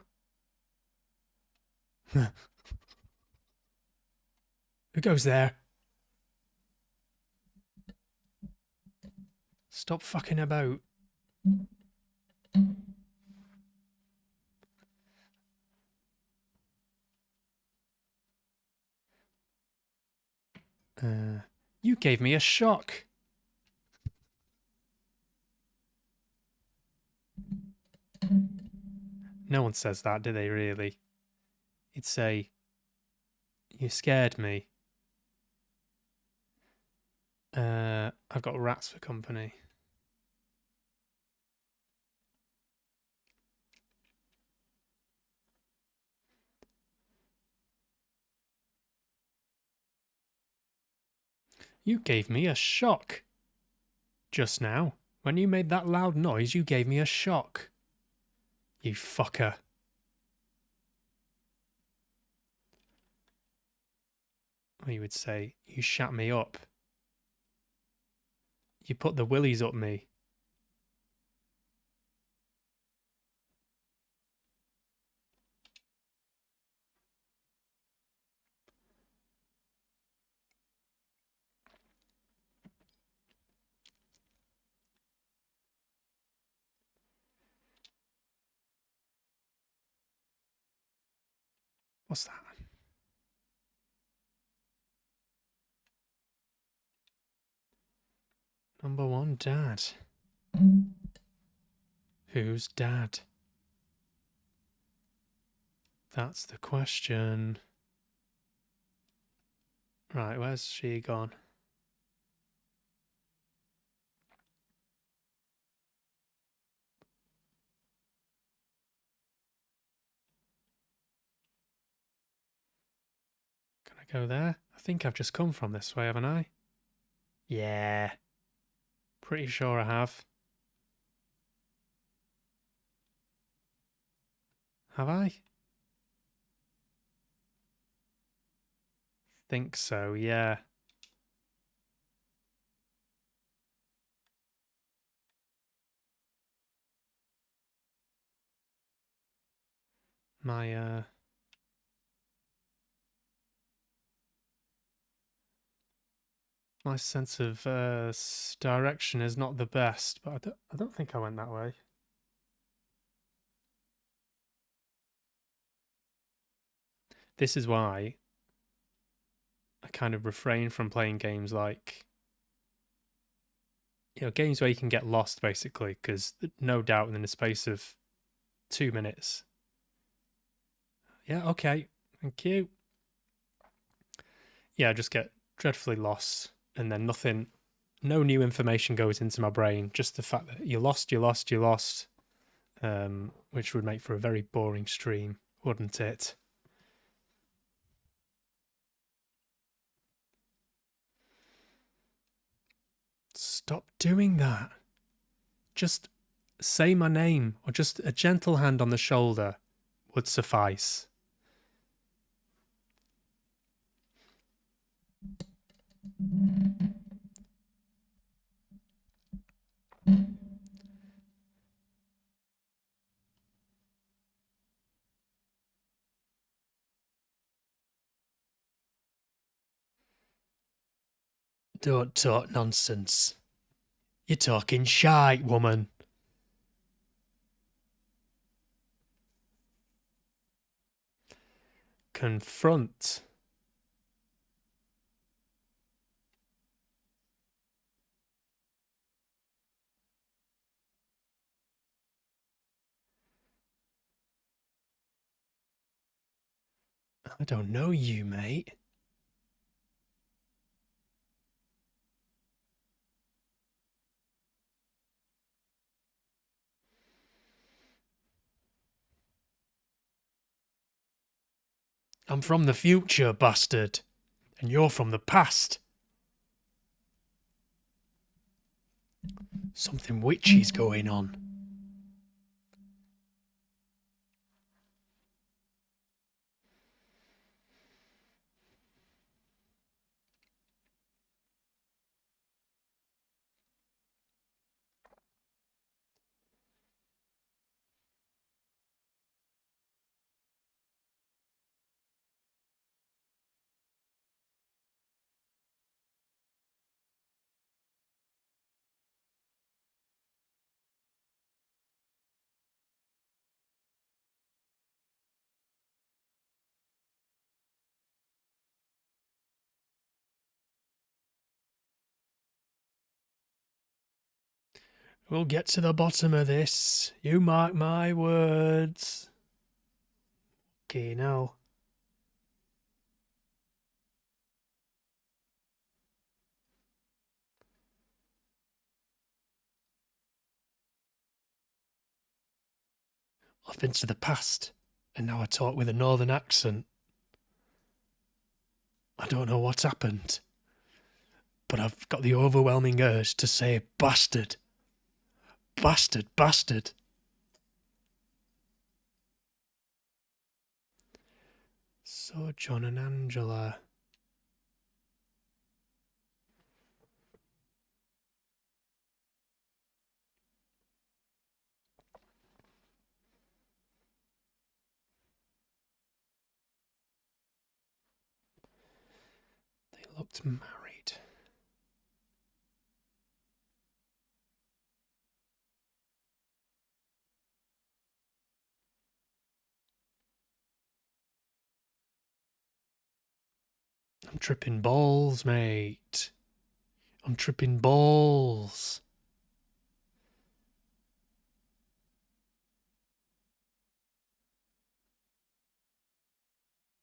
Who goes there? Stop fucking about. You gave me a shock. No one says that, do they really? You'd say, you scared me. I've got rats for company. You gave me a shock. Just now, when you made that loud noise, you gave me a shock. You fucker. Or you would say, you shat me up. You put the willies up me. What's that? Number one, Dad. Who's Dad? That's the question. Right, where's she gone? Can I go there? I think I've just come from this way, haven't I? Yeah. Pretty sure I have. Have I? Think so, yeah. My my sense of direction is not the best, but I don't think I went that way. This is why I kind of refrain from playing games like, games where you can get lost basically, because no doubt in the space of 2 minutes. Yeah, okay, thank you. Yeah, I just get dreadfully lost, and then no new information goes into my brain. Just the fact that you lost, which would make for a very boring stream, wouldn't it? Stop doing that. Just say my name, or just a gentle hand on the shoulder would suffice. Don't talk nonsense. You're talking shite, woman. Confront. I don't know you, mate. I'm from the future, bastard. And you're from the past. Something witchy's going on. We'll get to the bottom of this. You mark my words. Okay, now. I've been to the past, and now I talk with a northern accent. I don't know what's happened, but I've got the overwhelming urge to say bastard. Bastard, bastard. So, John and Angela. They looked married. I'm tripping balls, mate. I'm tripping balls.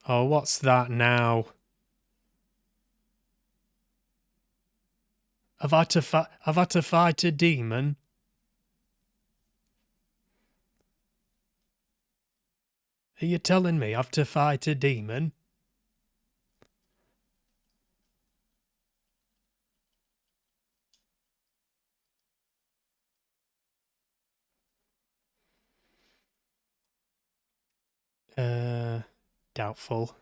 Oh, what's that now? I've had to fight a demon. Are you telling me I've to fight a demon? Doubtful.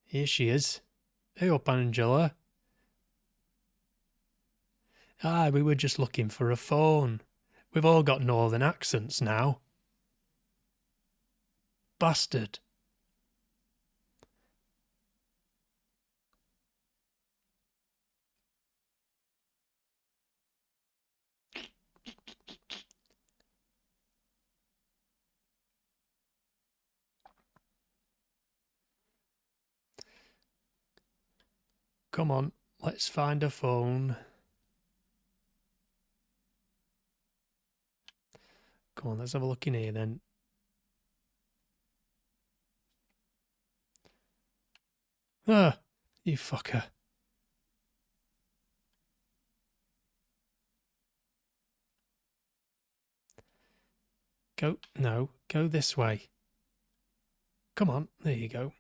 Here she is. Hey up, Angela. Ah, we were just looking for a phone. We've all got northern accents now. Bastard. Come on, let's find a phone. Come on, let's have a look in here then. Ah, you fucker. Go this way. Come on, there you go.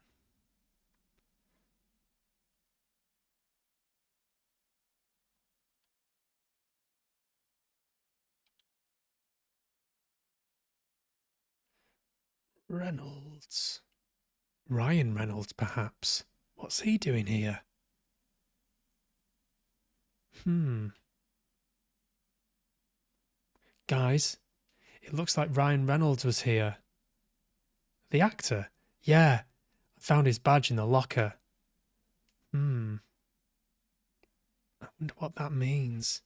Reynolds. Ryan Reynolds, perhaps. What's he doing here? Guys, it looks like Ryan Reynolds was here. The actor? Yeah. I found his badge in the locker. I wonder what that means.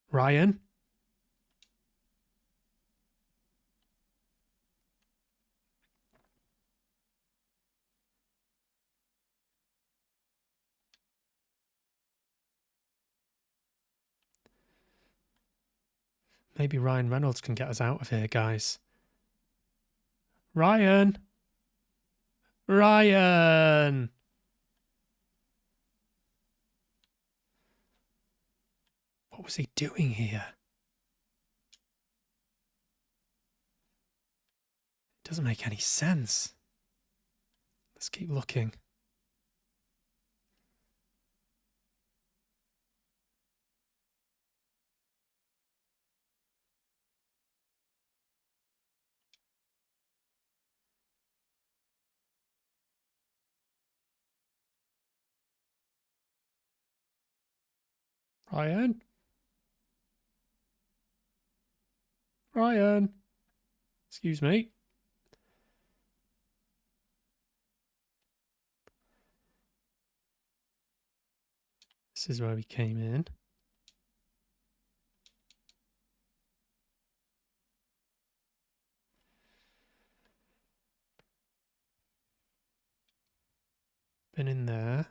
Ryan? Maybe Ryan Reynolds can get us out of here, guys. Ryan! Ryan! What was he doing here? It doesn't make any sense. Let's keep looking. Ryan? Ryan? Excuse me. This is where we came in. Been in there.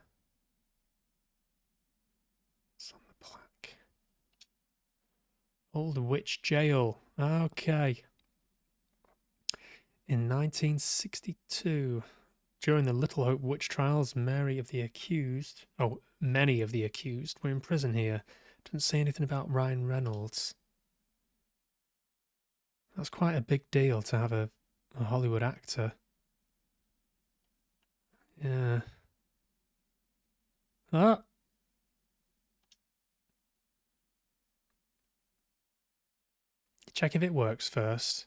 It's on the plaque. Old Witch Jail. Okay. In 1962, during the Little Hope witch trials, many of the accused were in prison here. Doesn't say anything about Ryan Reynolds. That's quite a big deal to have a Hollywood actor. Yeah. Ah. Check if it works first.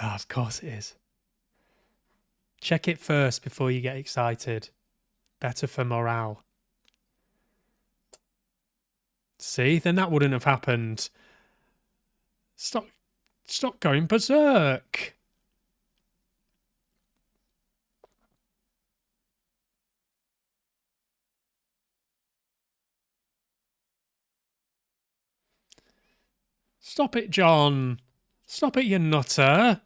Ah, of course it is. Check it first before you get excited. Better for morale. See, then that wouldn't have happened. Stop going berserk. Stop it, John. Stop it, you nutter.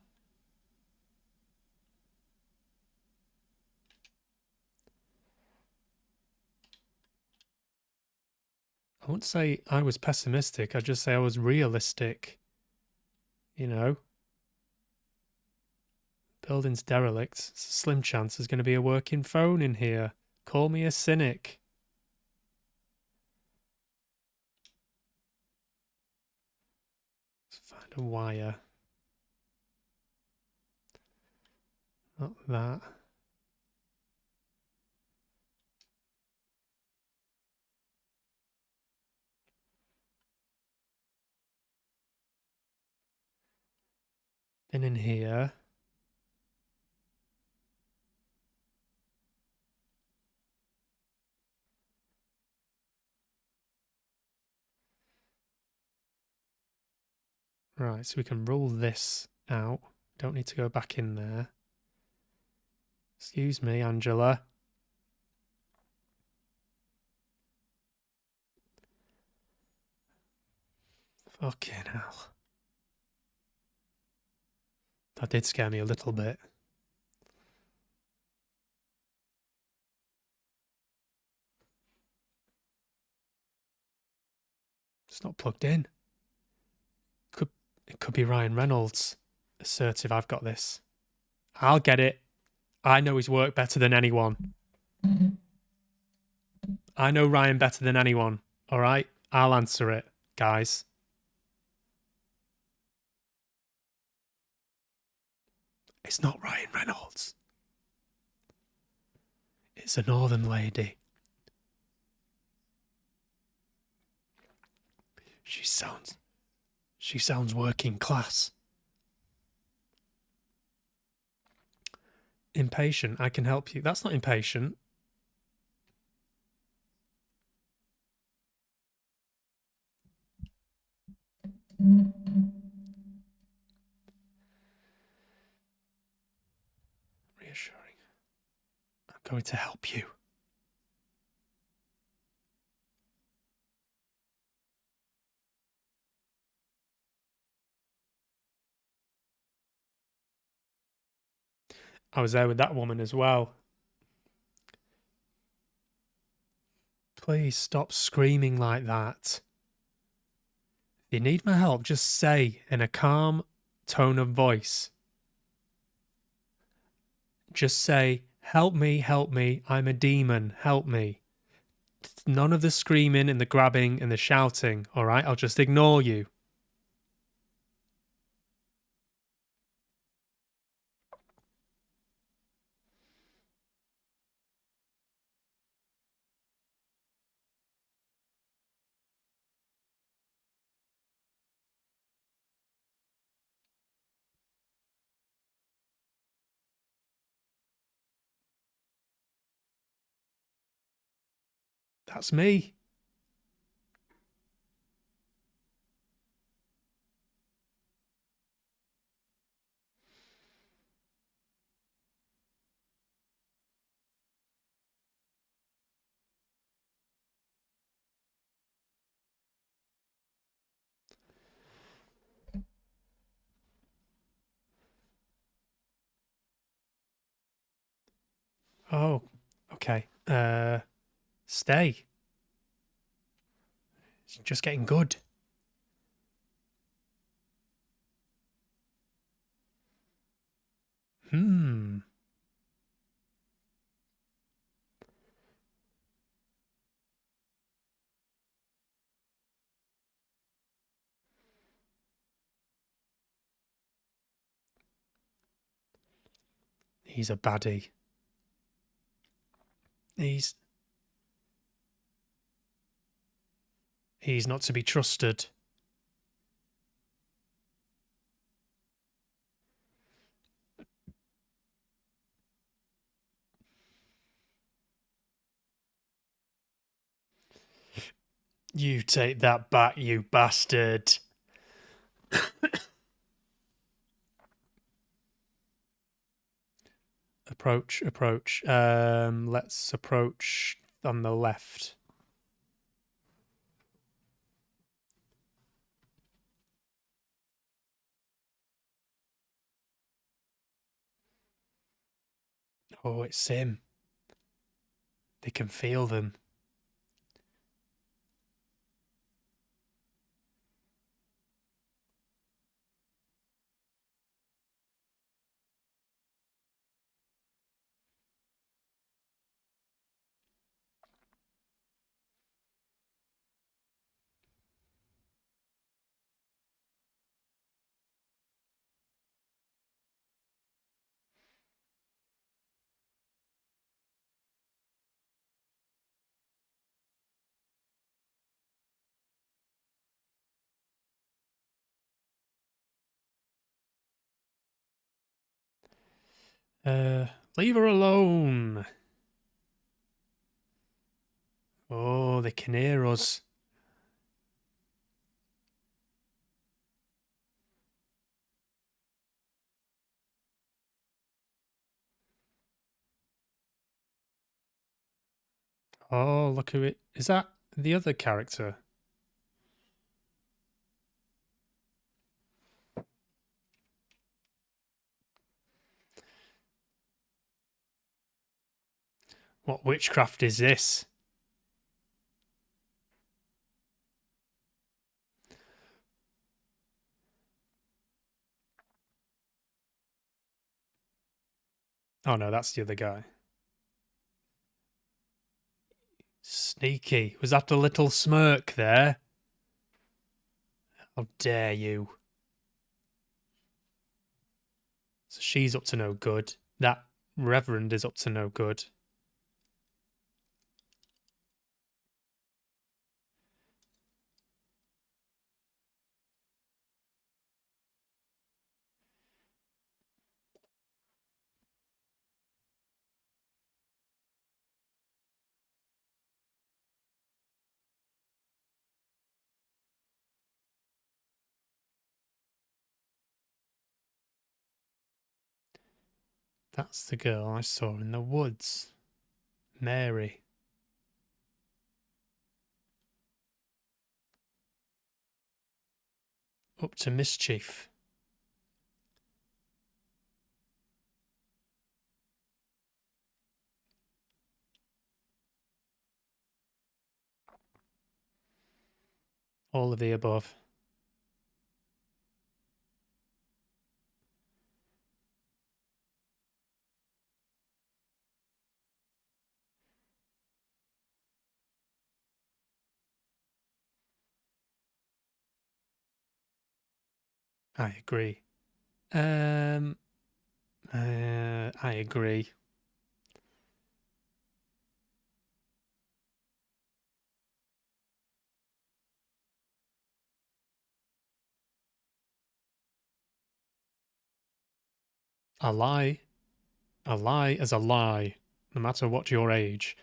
I wouldn't say I was pessimistic. I'd just say I was realistic. You know? Building's derelict. It's a slim chance there's going to be a working phone in here. Call me a cynic. Let's find a wire. Not that. Been in here. Right, so we can rule this out. Don't need to go back in there. Excuse me, Angela. Fucking hell. That did scare me a little bit. It's not plugged in. It could be Ryan Reynolds. Assertive, I've got this. I'll get it. I know his work better than anyone. I know Ryan better than anyone. All right? I'll answer it, guys. It's not Ryan Reynolds. It's a northern lady. She sounds working class. Impatient, I can help you. That's not impatient. Reassuring. I'm going to help you. I was there with that woman as well. Please stop screaming like that. If you need my help, just say in a calm tone of voice. Just say, help me, I'm a demon, help me. None of the screaming and the grabbing and the shouting, all right? I'll just ignore you. That's me. Oh, okay. Stay. It's just getting good. Hmm. He's a baddie. He's not to be trusted. You take that back, you bastard. Approach. Let's approach on the left. Oh, it's him. They can feel them. Leave her alone. Oh, they can hear us. Oh, look who it is. That the other character? What witchcraft is this? Oh no, that's the other guy. Sneaky. Was that a little smirk there? How dare you? So she's up to no good. That reverend is up to no good. That's the girl I saw in the woods. Mary. Up to mischief. All of the above. I agree. I agree. A lie. A lie is a lie, no matter what your age.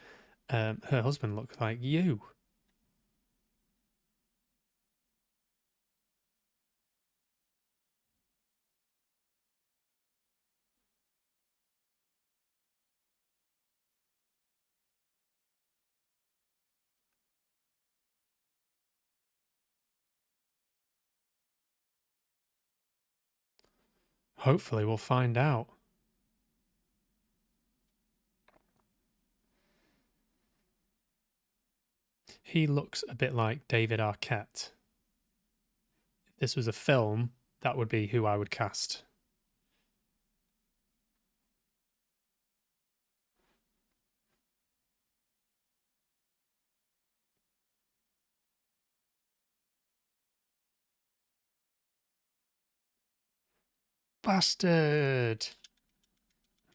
her husband looked like you. Hopefully we'll find out. He looks a bit like David Arquette. If this was a film, that would be who I would cast. Bastard!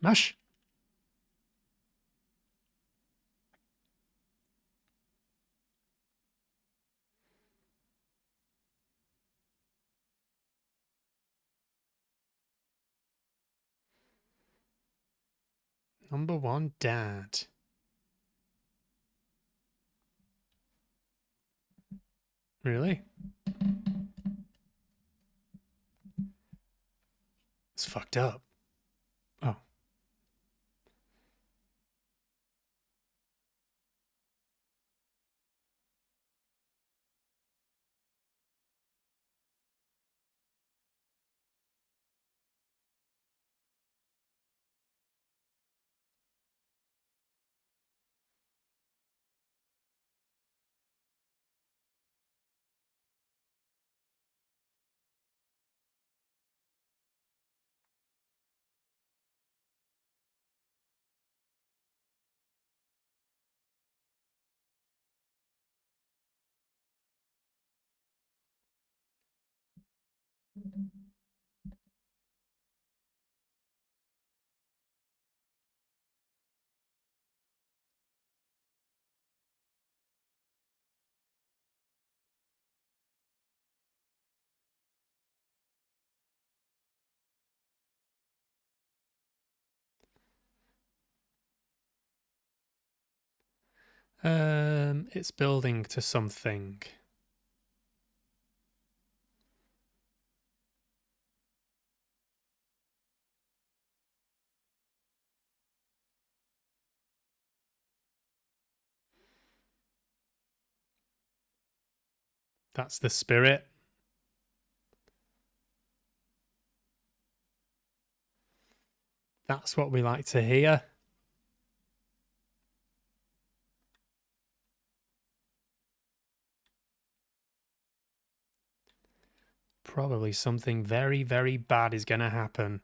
Mash! Number one, Dad. Really? It's fucked up. Oh. It's building to something. That's the spirit. That's what we like to hear. Probably something very, very bad is going to happen.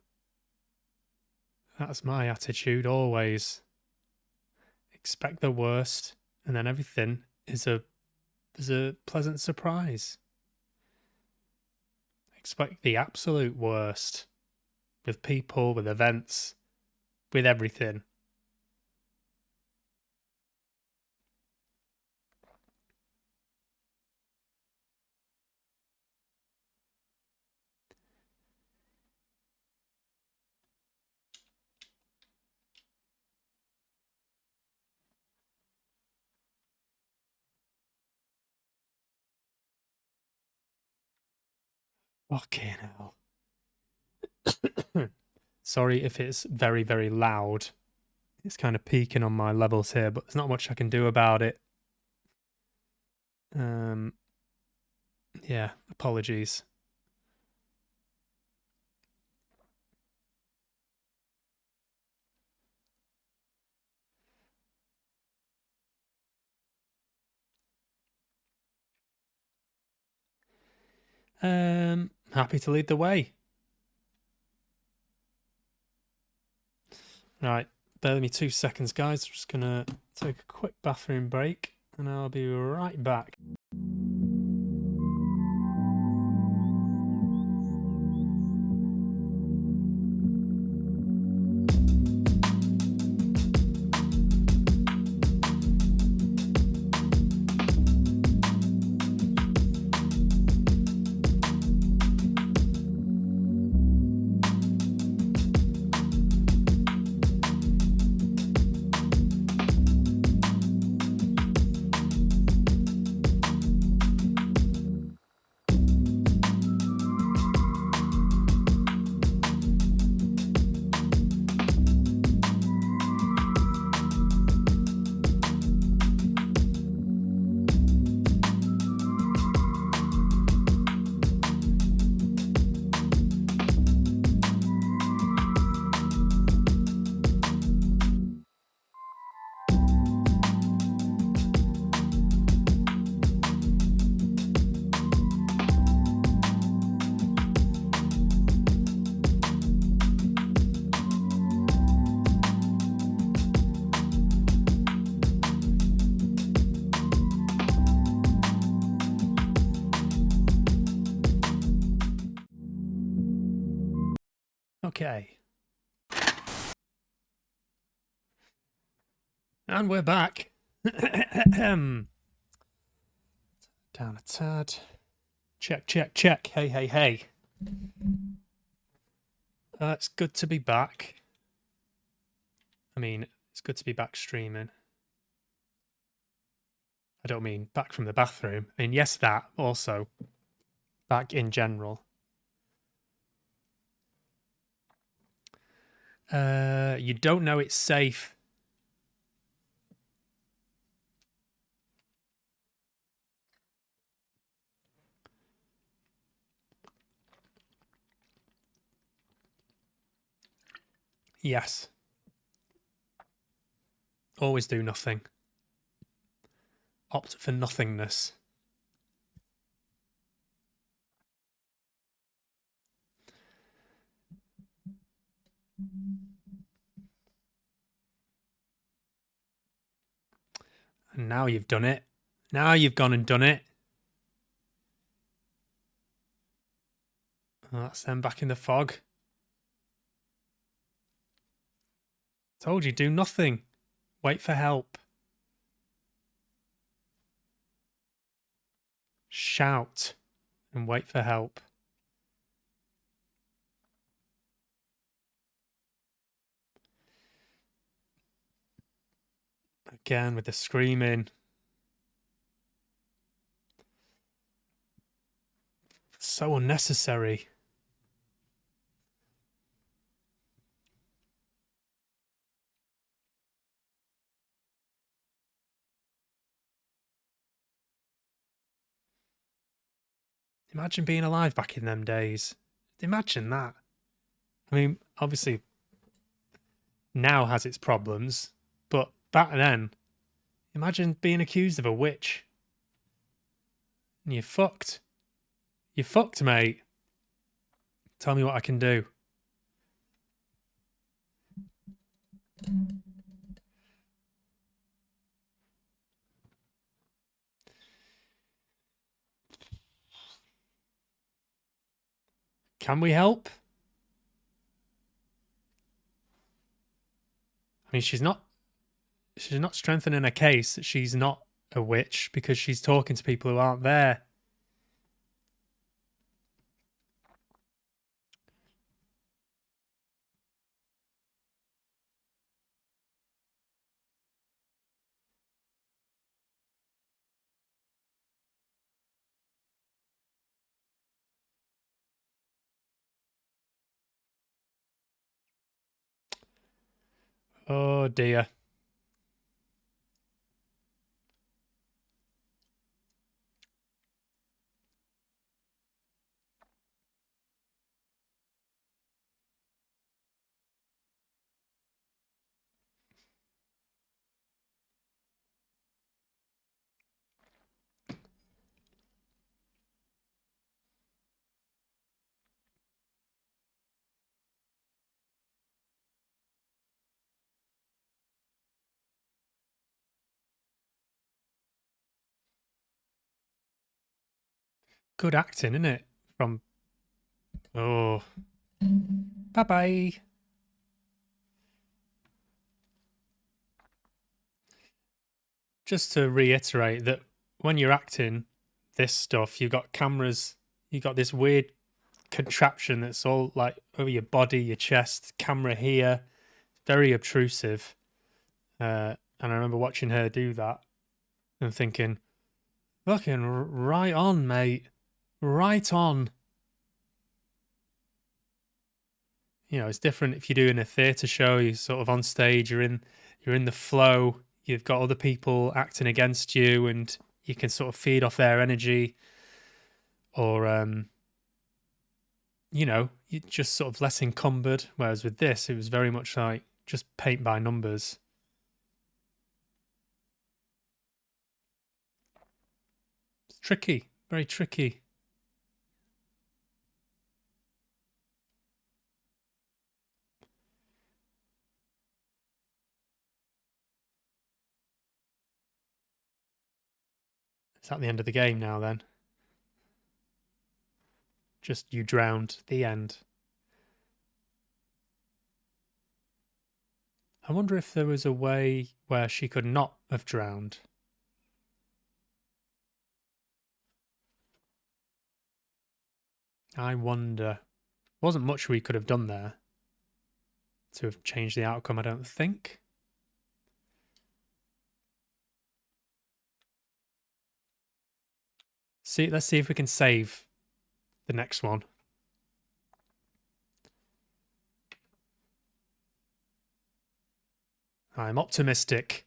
That's my attitude always. Expect the worst, and then everything is a pleasant surprise. Expect the absolute worst. With people, with events, with everything. Fucking hell. Sorry if it's very, very loud. It's kind of peaking on my levels here, but there's not much I can do about it. Yeah, apologies. Happy to lead the way. Right, bear with me 2 seconds, guys. Just gonna take a quick bathroom break, and I'll be right back. Okay. And we're back. Down a tad. Check, check, check. Hey, hey, hey. It's good to be back. I mean, it's good to be back streaming. I don't mean back from the bathroom. I mean, yes, that also. Back in general. You don't know it's safe. Yes. Always do nothing. Opt for nothingness. And now you've done it. Now you've gone and done it. Well, that's them back in the fog. Told you, do nothing. Wait for help. Shout and wait for help. Again with the screaming. So unnecessary. Imagine being alive back in them days. Imagine that. I mean, obviously, now has its problems, but back then, imagine being accused of a witch. And you're fucked. You're fucked, mate. Tell me what I can do. Can we help? I mean, she's not strengthening her case that she's not a witch because she's talking to people who aren't there. Oh dear. Good acting, isn't it? From oh, bye bye. Just to reiterate that when you're acting this stuff, you've got cameras. You've got this weird contraption that's all like over your body, your chest, camera here, very obtrusive. And I remember watching her do that and thinking, fucking right on, mate. Right on. You know, it's different if you're doing a theatre show, you're sort of on stage, you're in the flow, you've got other people acting against you and you can sort of feed off their energy. Or you know, you're just sort of less encumbered. Whereas with this, it was very much like just paint by numbers. It's tricky, very tricky. Is that the end of the game now then? Just you drowned, the end. I wonder if there was a way where she could not have drowned. I wonder. Wasn't much we could have done there to have changed the outcome, I don't think. Let's see if we can save the next one. I'm optimistic.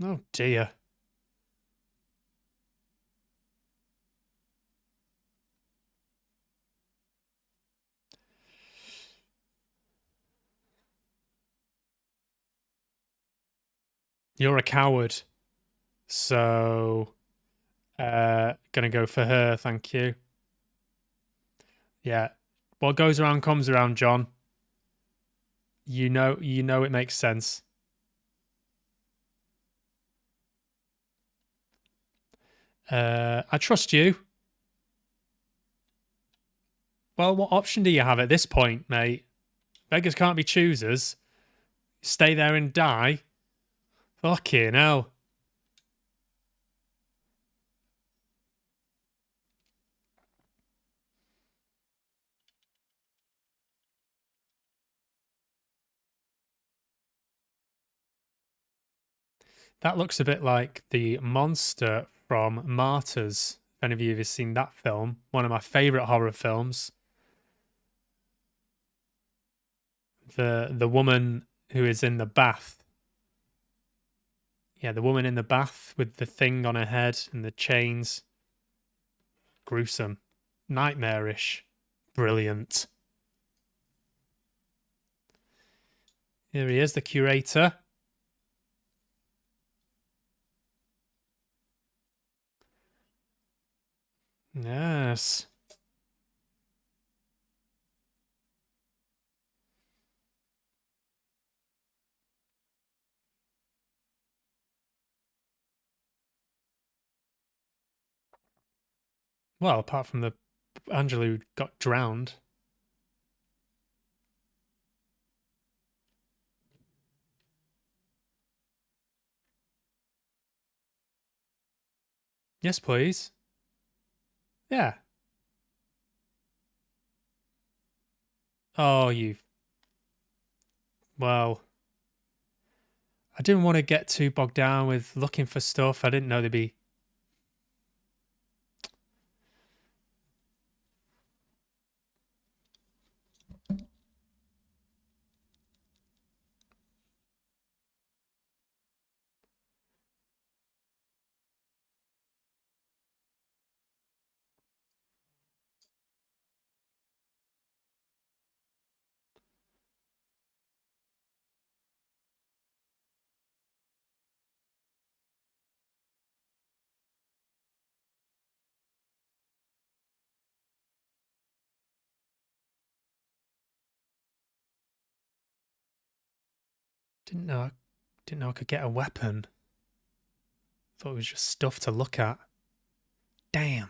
Oh dear. You're a coward. So, gonna go for her, thank you. Yeah. What goes around comes around, John. You know it makes sense. I trust you. Well, what option do you have at this point, mate? Beggars can't be choosers. Stay there and die? Fucking hell. That looks a bit like the monster from Martyrs. If any of you have seen that film, one of my favourite horror films. The woman who is in the bath. Yeah, the woman in the bath with the thing on her head and the chains. Gruesome. Nightmarish. Brilliant. Here he is, the curator. Yes. Well, apart from the Angela who got drowned. Yes, please. Yeah. Oh, you. Well, I didn't want to get too bogged down with looking for stuff. I didn't know there'd be. Didn't know I could get a weapon. Thought it was just stuff to look at. Damn.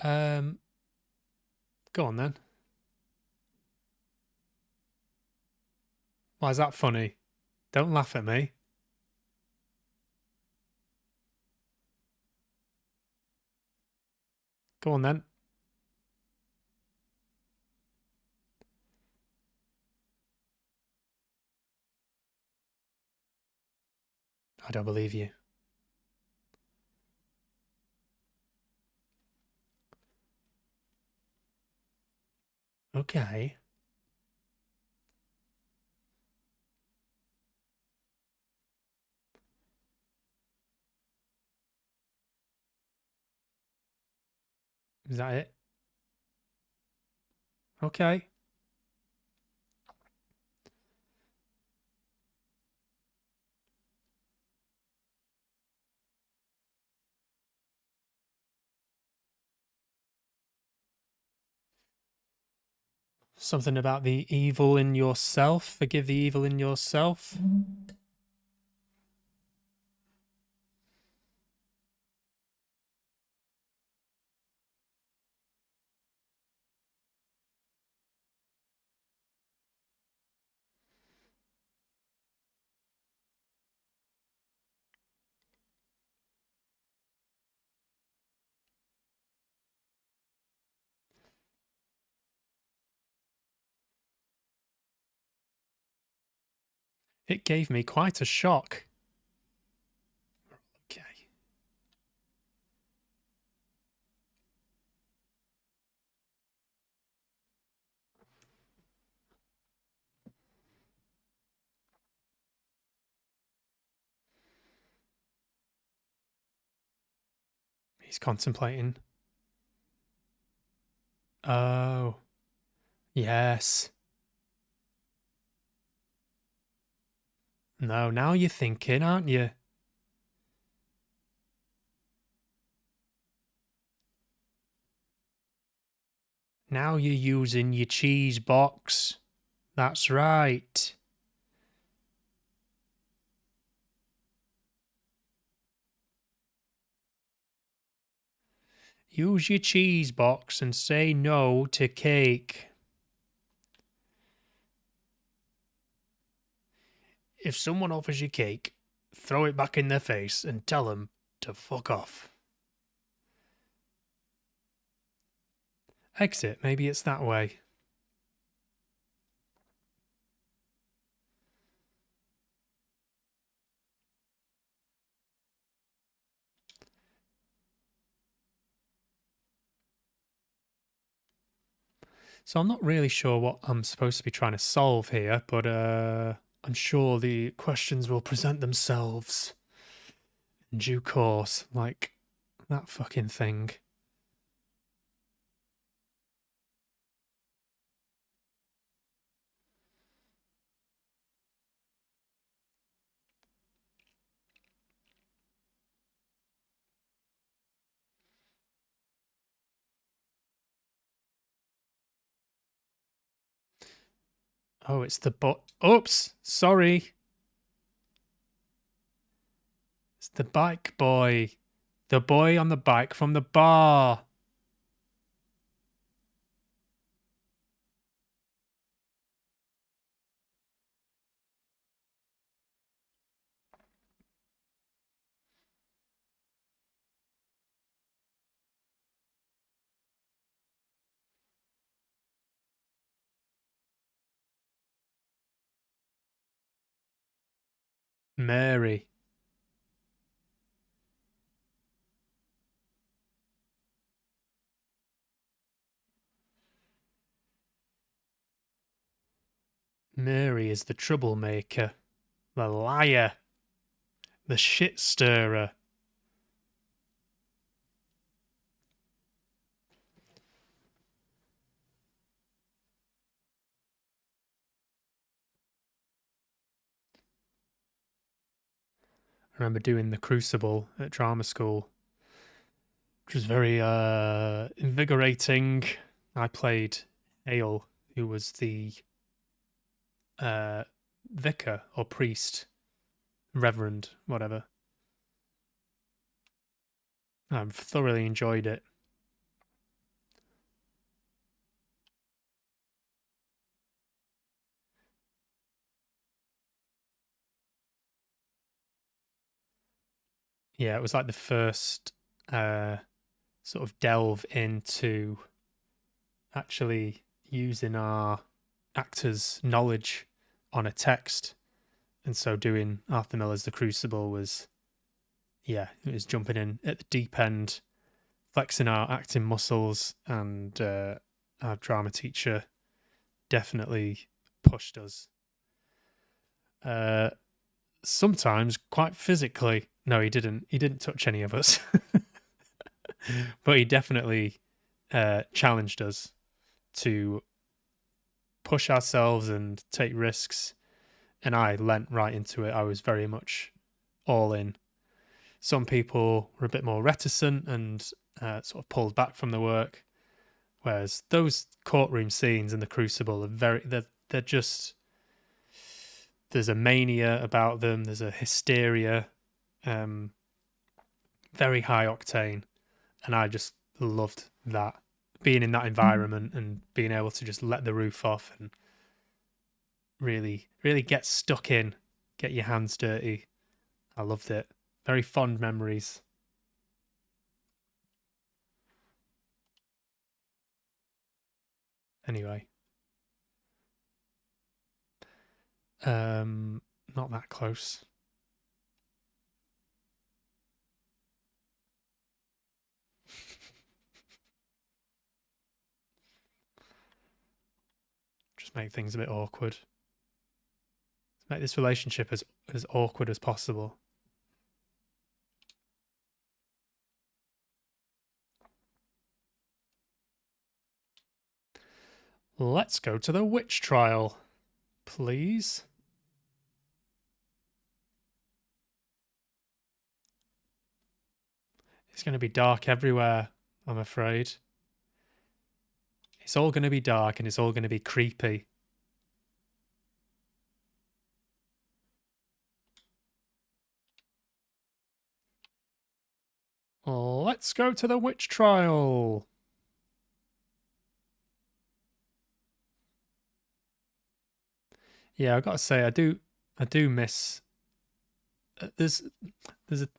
Um, Go on then. Why is that funny? Don't laugh at me. Go on then. I don't believe you. Okay. Is that it? Okay. Something about the evil in yourself. Forgive the evil in yourself. It gave me quite a shock. Okay. He's contemplating. Oh. Yes. No, now you're thinking, aren't you? Now you're using your cheese box. That's right. Use your cheese box and say no to cake. If someone offers you cake, throw it back in their face and tell them to fuck off. Exit, maybe it's that way. So I'm not really sure what I'm supposed to be trying to solve here, but I'm sure the questions will present themselves in due course, like that fucking thing. Oh, it's the Oops, sorry. It's the bike boy. The boy on the bike from the bar. Mary. Mary is the troublemaker, the liar, the shit stirrer. I remember doing the Crucible at drama school, which was very invigorating. I played Hale, who was the vicar or priest, reverend, whatever. I've thoroughly enjoyed it. Yeah, it was like the first sort of delve into actually using our actors' knowledge on a text. And so doing Arthur Miller's The Crucible was, yeah, it was jumping in at the deep end, flexing our acting muscles, and our drama teacher definitely pushed us. Sometimes quite physically. No, he didn't. He didn't touch any of us. But he definitely challenged us to push ourselves and take risks. And I leant right into it. I was very much all in. Some people were a bit more reticent and sort of pulled back from the work. Whereas those courtroom scenes in the Crucible are they're just, there's a mania about them. There's a hysteria, very high octane, and I just loved that, being in that environment and being able to just let the roof off and really, really get stuck in, get your hands dirty. I loved it. Very fond memories. Anyway, not that close. Just make things a bit awkward. Make this relationship as awkward as possible. Let's go to the witch trial, please. It's going to be dark everywhere, I'm afraid. It's all going to be dark and it's all going to be creepy. Let's go to the witch trial. Yeah, I've got to say, I do miss. There's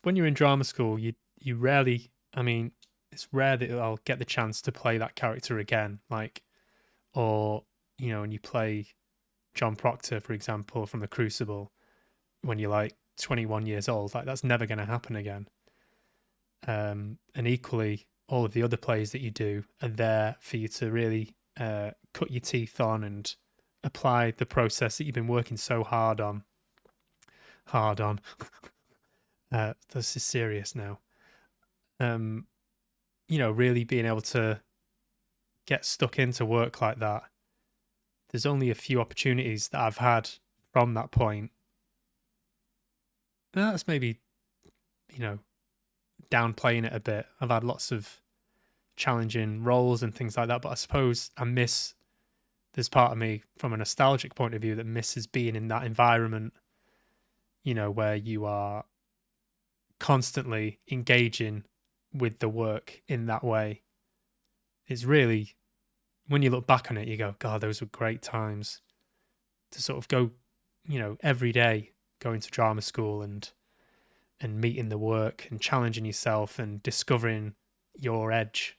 when you're in drama school, you rarely. I mean, it's rare that I'll get the chance to play that character again. Like, or when you play John Proctor, for example, from the Crucible, when you're like 21 years old, like that's never going to happen again. And equally, all of the other plays that you do are there for you to really cut your teeth on and apply the process that you've been working so hard on. This is serious now. Really being able to get stuck into work like that. There's only a few opportunities that I've had from that point. That's maybe, downplaying it a bit. I've had lots of challenging roles and things like that, but I suppose there's part of me from a nostalgic point of view that misses being in that environment, where you are constantly engaging with the work in that way. It's really, when you look back on it, you go, God, those were great times to sort of go, every day going to drama school and meeting the work and challenging yourself and discovering your edge.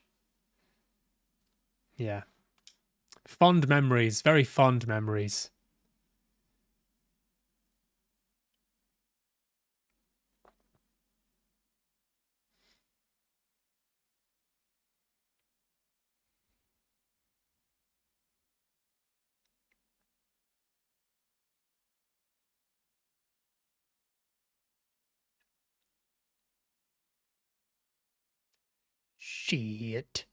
Yeah. Fond memories, very fond memories. Shit.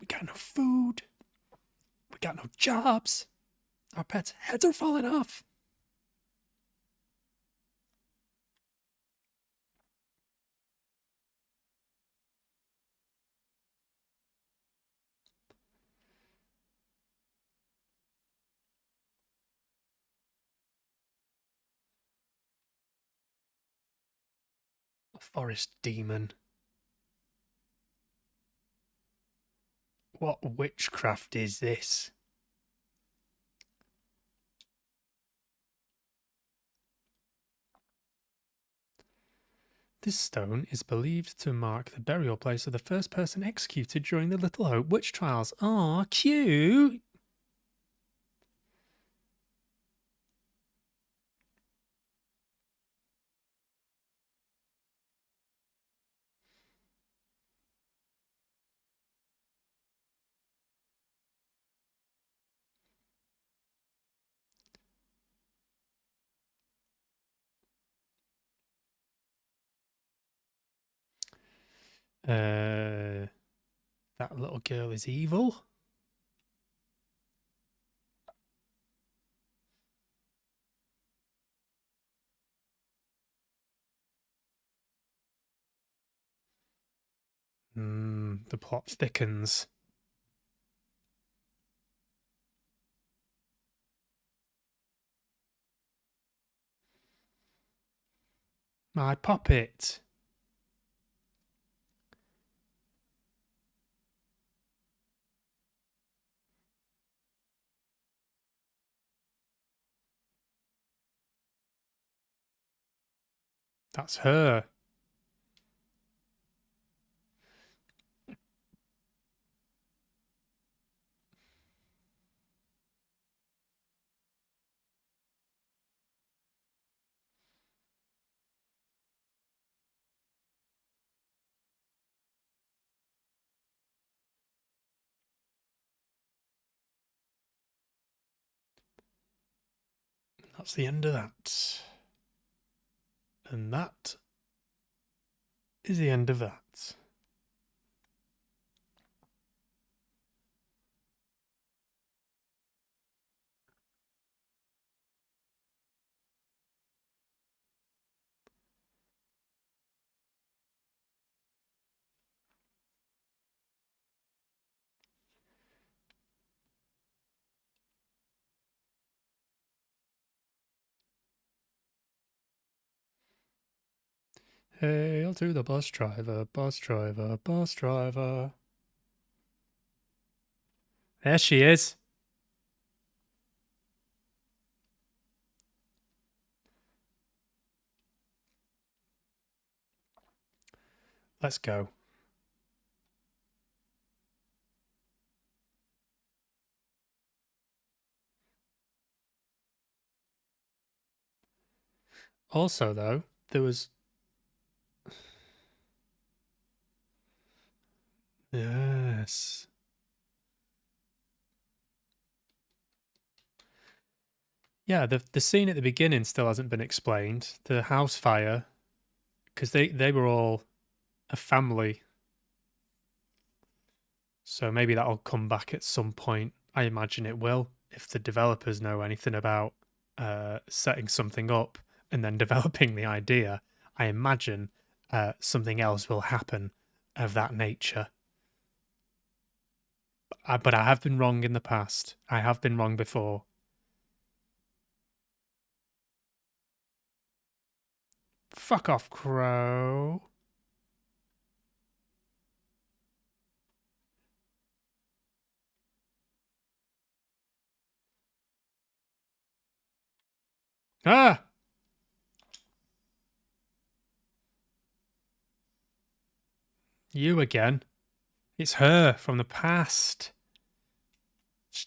We got no food. We got no jobs. Our pets' heads are falling off. A forest demon. What witchcraft is this? This stone is believed to mark the burial place of the first person executed during the Little Hope witch trials. Aw, cute. That little girl is evil. The plot thickens. My puppet. That's her. That's the end of that. And that is the end of that. Hail to the bus driver, bus driver, bus driver. There she is. Let's go. Also, though, there was... Yes. Yeah, the scene at the beginning still hasn't been explained. The house fire, because they were all a family. So maybe that'll come back at some point. I imagine it will, if the developers know anything about setting something up and then developing the idea. I imagine something else will happen of that nature. But I have been wrong in the past. I have been wrong before. Fuck off, Crow. Ah! You again. It's her from the past.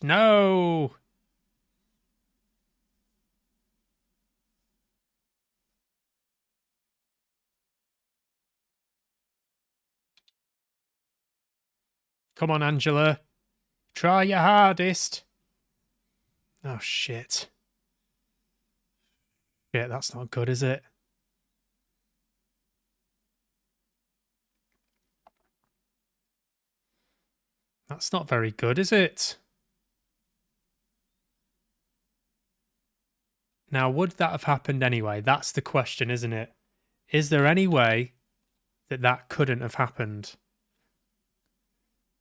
No! Come on, Angela. Try your hardest. Oh, shit. Shit, that's not good, is it? That's not very good, is it? Now, would that have happened anyway? That's the question, isn't it? Is there any way that that couldn't have happened?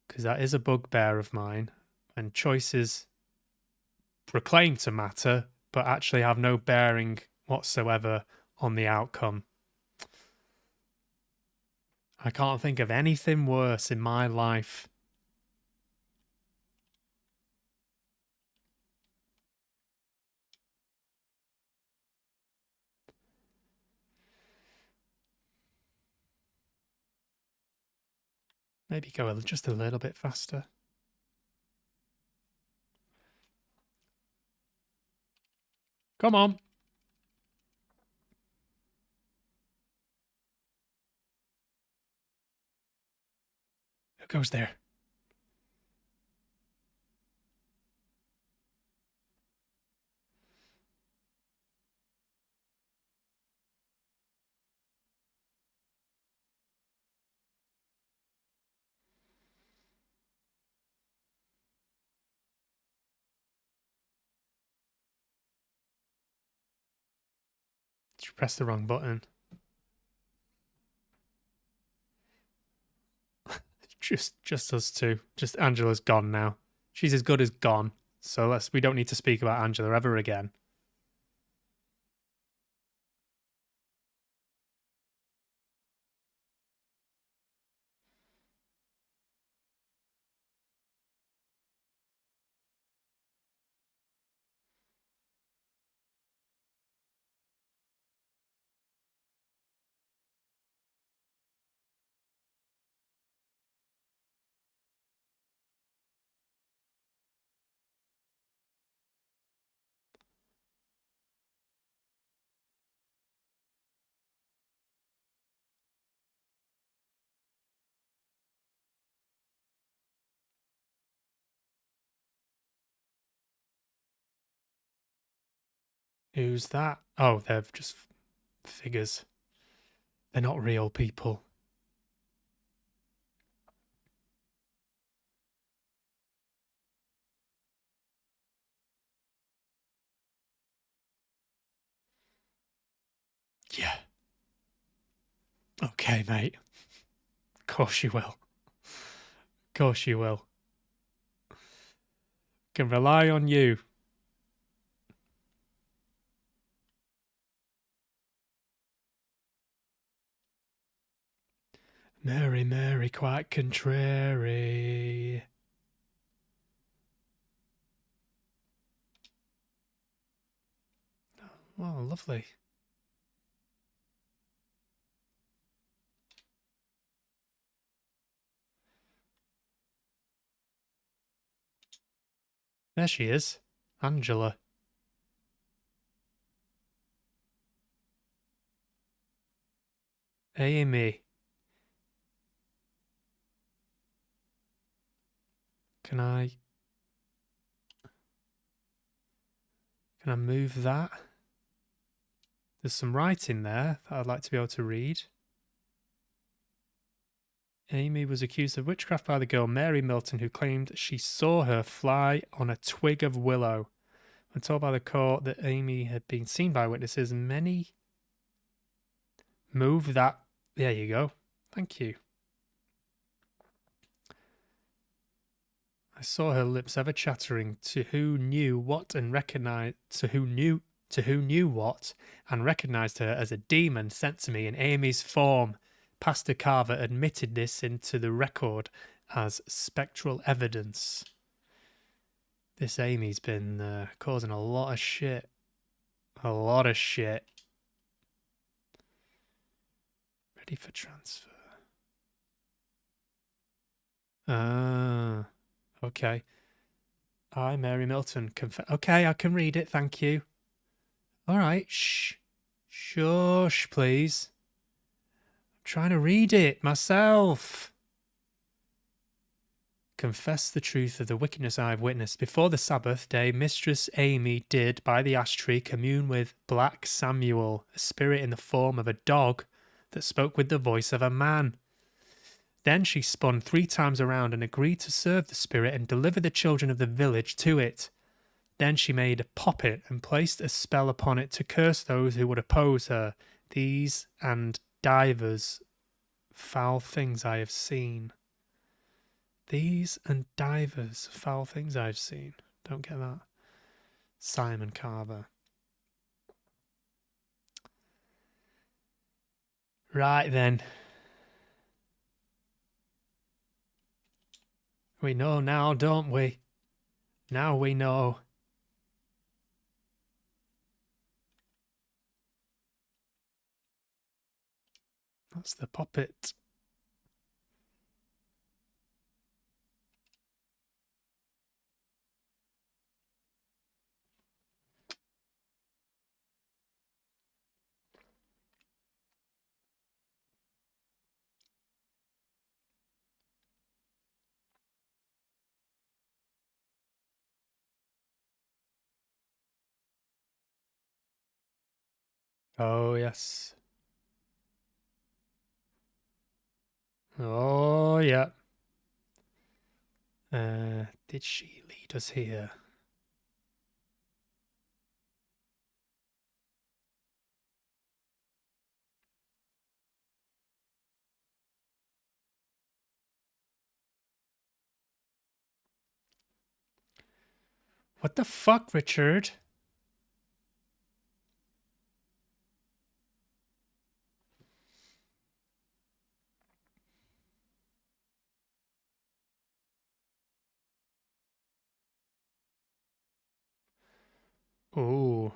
Because that is a bugbear of mine. And choices proclaim to matter, but actually have no bearing whatsoever on the outcome. I can't think of anything worse in my life. Maybe go just a little bit faster. Come on. Who goes there? Did you press the wrong button? Just us two. Just Angela's gone now. She's as good as gone. So we don't need to speak about Angela ever again. Who's that? Oh, they're just figures. They're not real people. Yeah. Okay, mate. Of course you will. Of course you will. Can rely on you. Mary, Mary, quite contrary. Oh, lovely. There she is. Angela. Amy. Can I move that? There's some writing there that I'd like to be able to read. Amy was accused of witchcraft by the girl Mary Milton, who claimed she saw her fly on a twig of willow. When told by the court that Amy had been seen by witnesses, many move that. There you go. Thank you. I saw her lips ever chattering to who knew what and recognized to who knew what and recognized her as a demon sent to me in Amy's form. Pastor Carver admitted this into the record as spectral evidence. This Amy's been causing a lot of shit. A lot of shit. Ready for transfer. Ah, okay. I, Mary Milton, okay, I can read it, thank you. All right, shush, please. I'm trying to read it myself. Confess the truth of the wickedness I have witnessed. Before the Sabbath day, Mistress Amy did, by the ash tree, commune with Black Samuel, a spirit in the form of a dog that spoke with the voice of a man. Then she spun 3 times around and agreed to serve the spirit and deliver the children of the village to it. Then she made a poppet and placed a spell upon it to curse those who would oppose her. These and divers foul things I have seen. These and divers foul things I've seen. Don't get that. Simon Carver. Right then. We know now, don't we? Now we know. That's the puppet. Oh, yes. Oh, yeah. Did she lead us here? What the fuck, Richard? Ooh.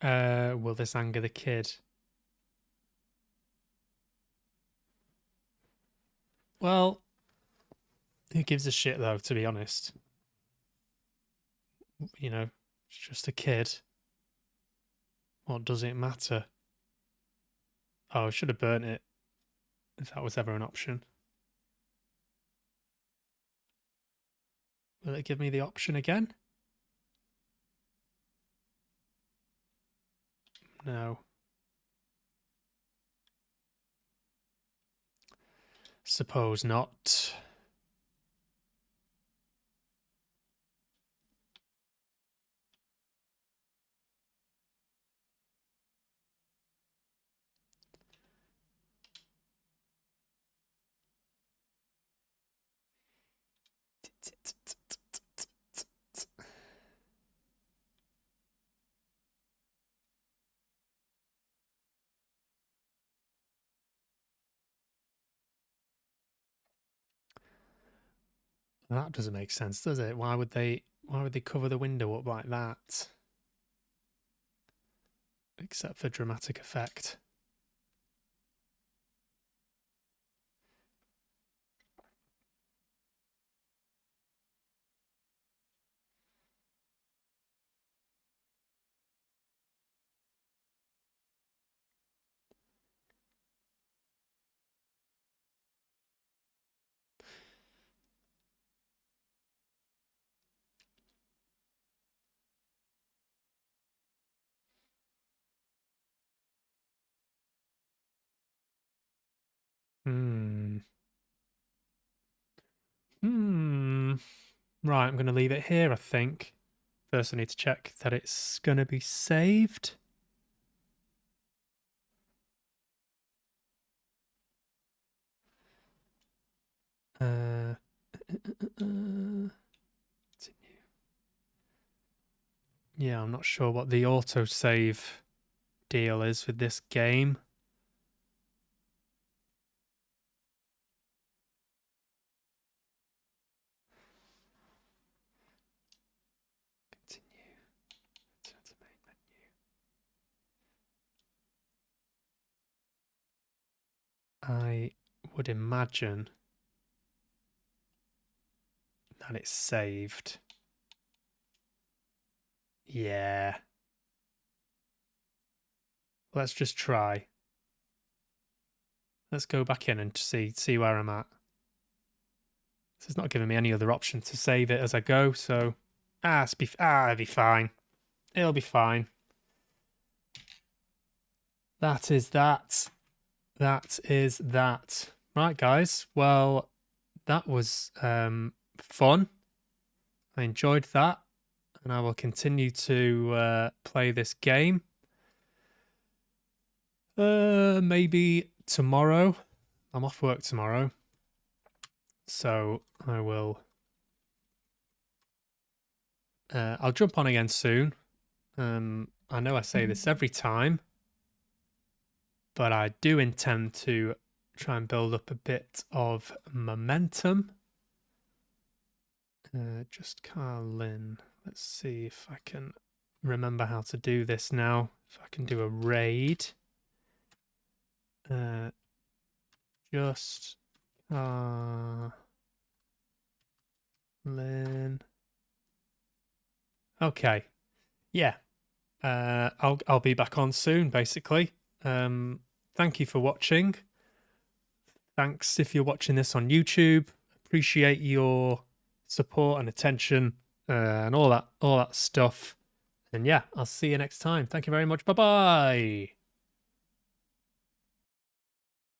Will this anger the kid? Well, who gives a shit though, to be honest? You know, it's just a kid. What does it matter? Oh, I should have burnt it, if that was ever an option. Will it give me the option again? No. Suppose not. That doesn't make sense, does it? Why would they cover the window up like that? Except for dramatic effect. Hmm. Hmm. Right, I'm going to leave it here, I think. First, I need to check that it's going to be saved. Continue. Yeah, I'm not sure what the autosave deal is with this game. Continue. Return to main menu. I would imagine that it's saved. Yeah. Let's just try. Let's go back in and see where I'm at. This is not giving me any other option to save it as I go, so it'll be fine. It'll be fine. That is that. That is that. Right, guys. Well, that was fun. I enjoyed that, and I will continue to play this game. Maybe tomorrow. I'm off work tomorrow, so I will. I'll jump on again soon. I know I say this every time, but I do intend to try and build up a bit of momentum. Just Carlin. Let's see if I can remember how to do this now. If I can do a raid. Just Carlin. Okay. Yeah. I'll be back on soon, basically. Thank you for watching. Thanks if you're watching this on YouTube. Appreciate your support and attention and all that stuff. And yeah, I'll see you next time. Thank you very much. Bye-bye.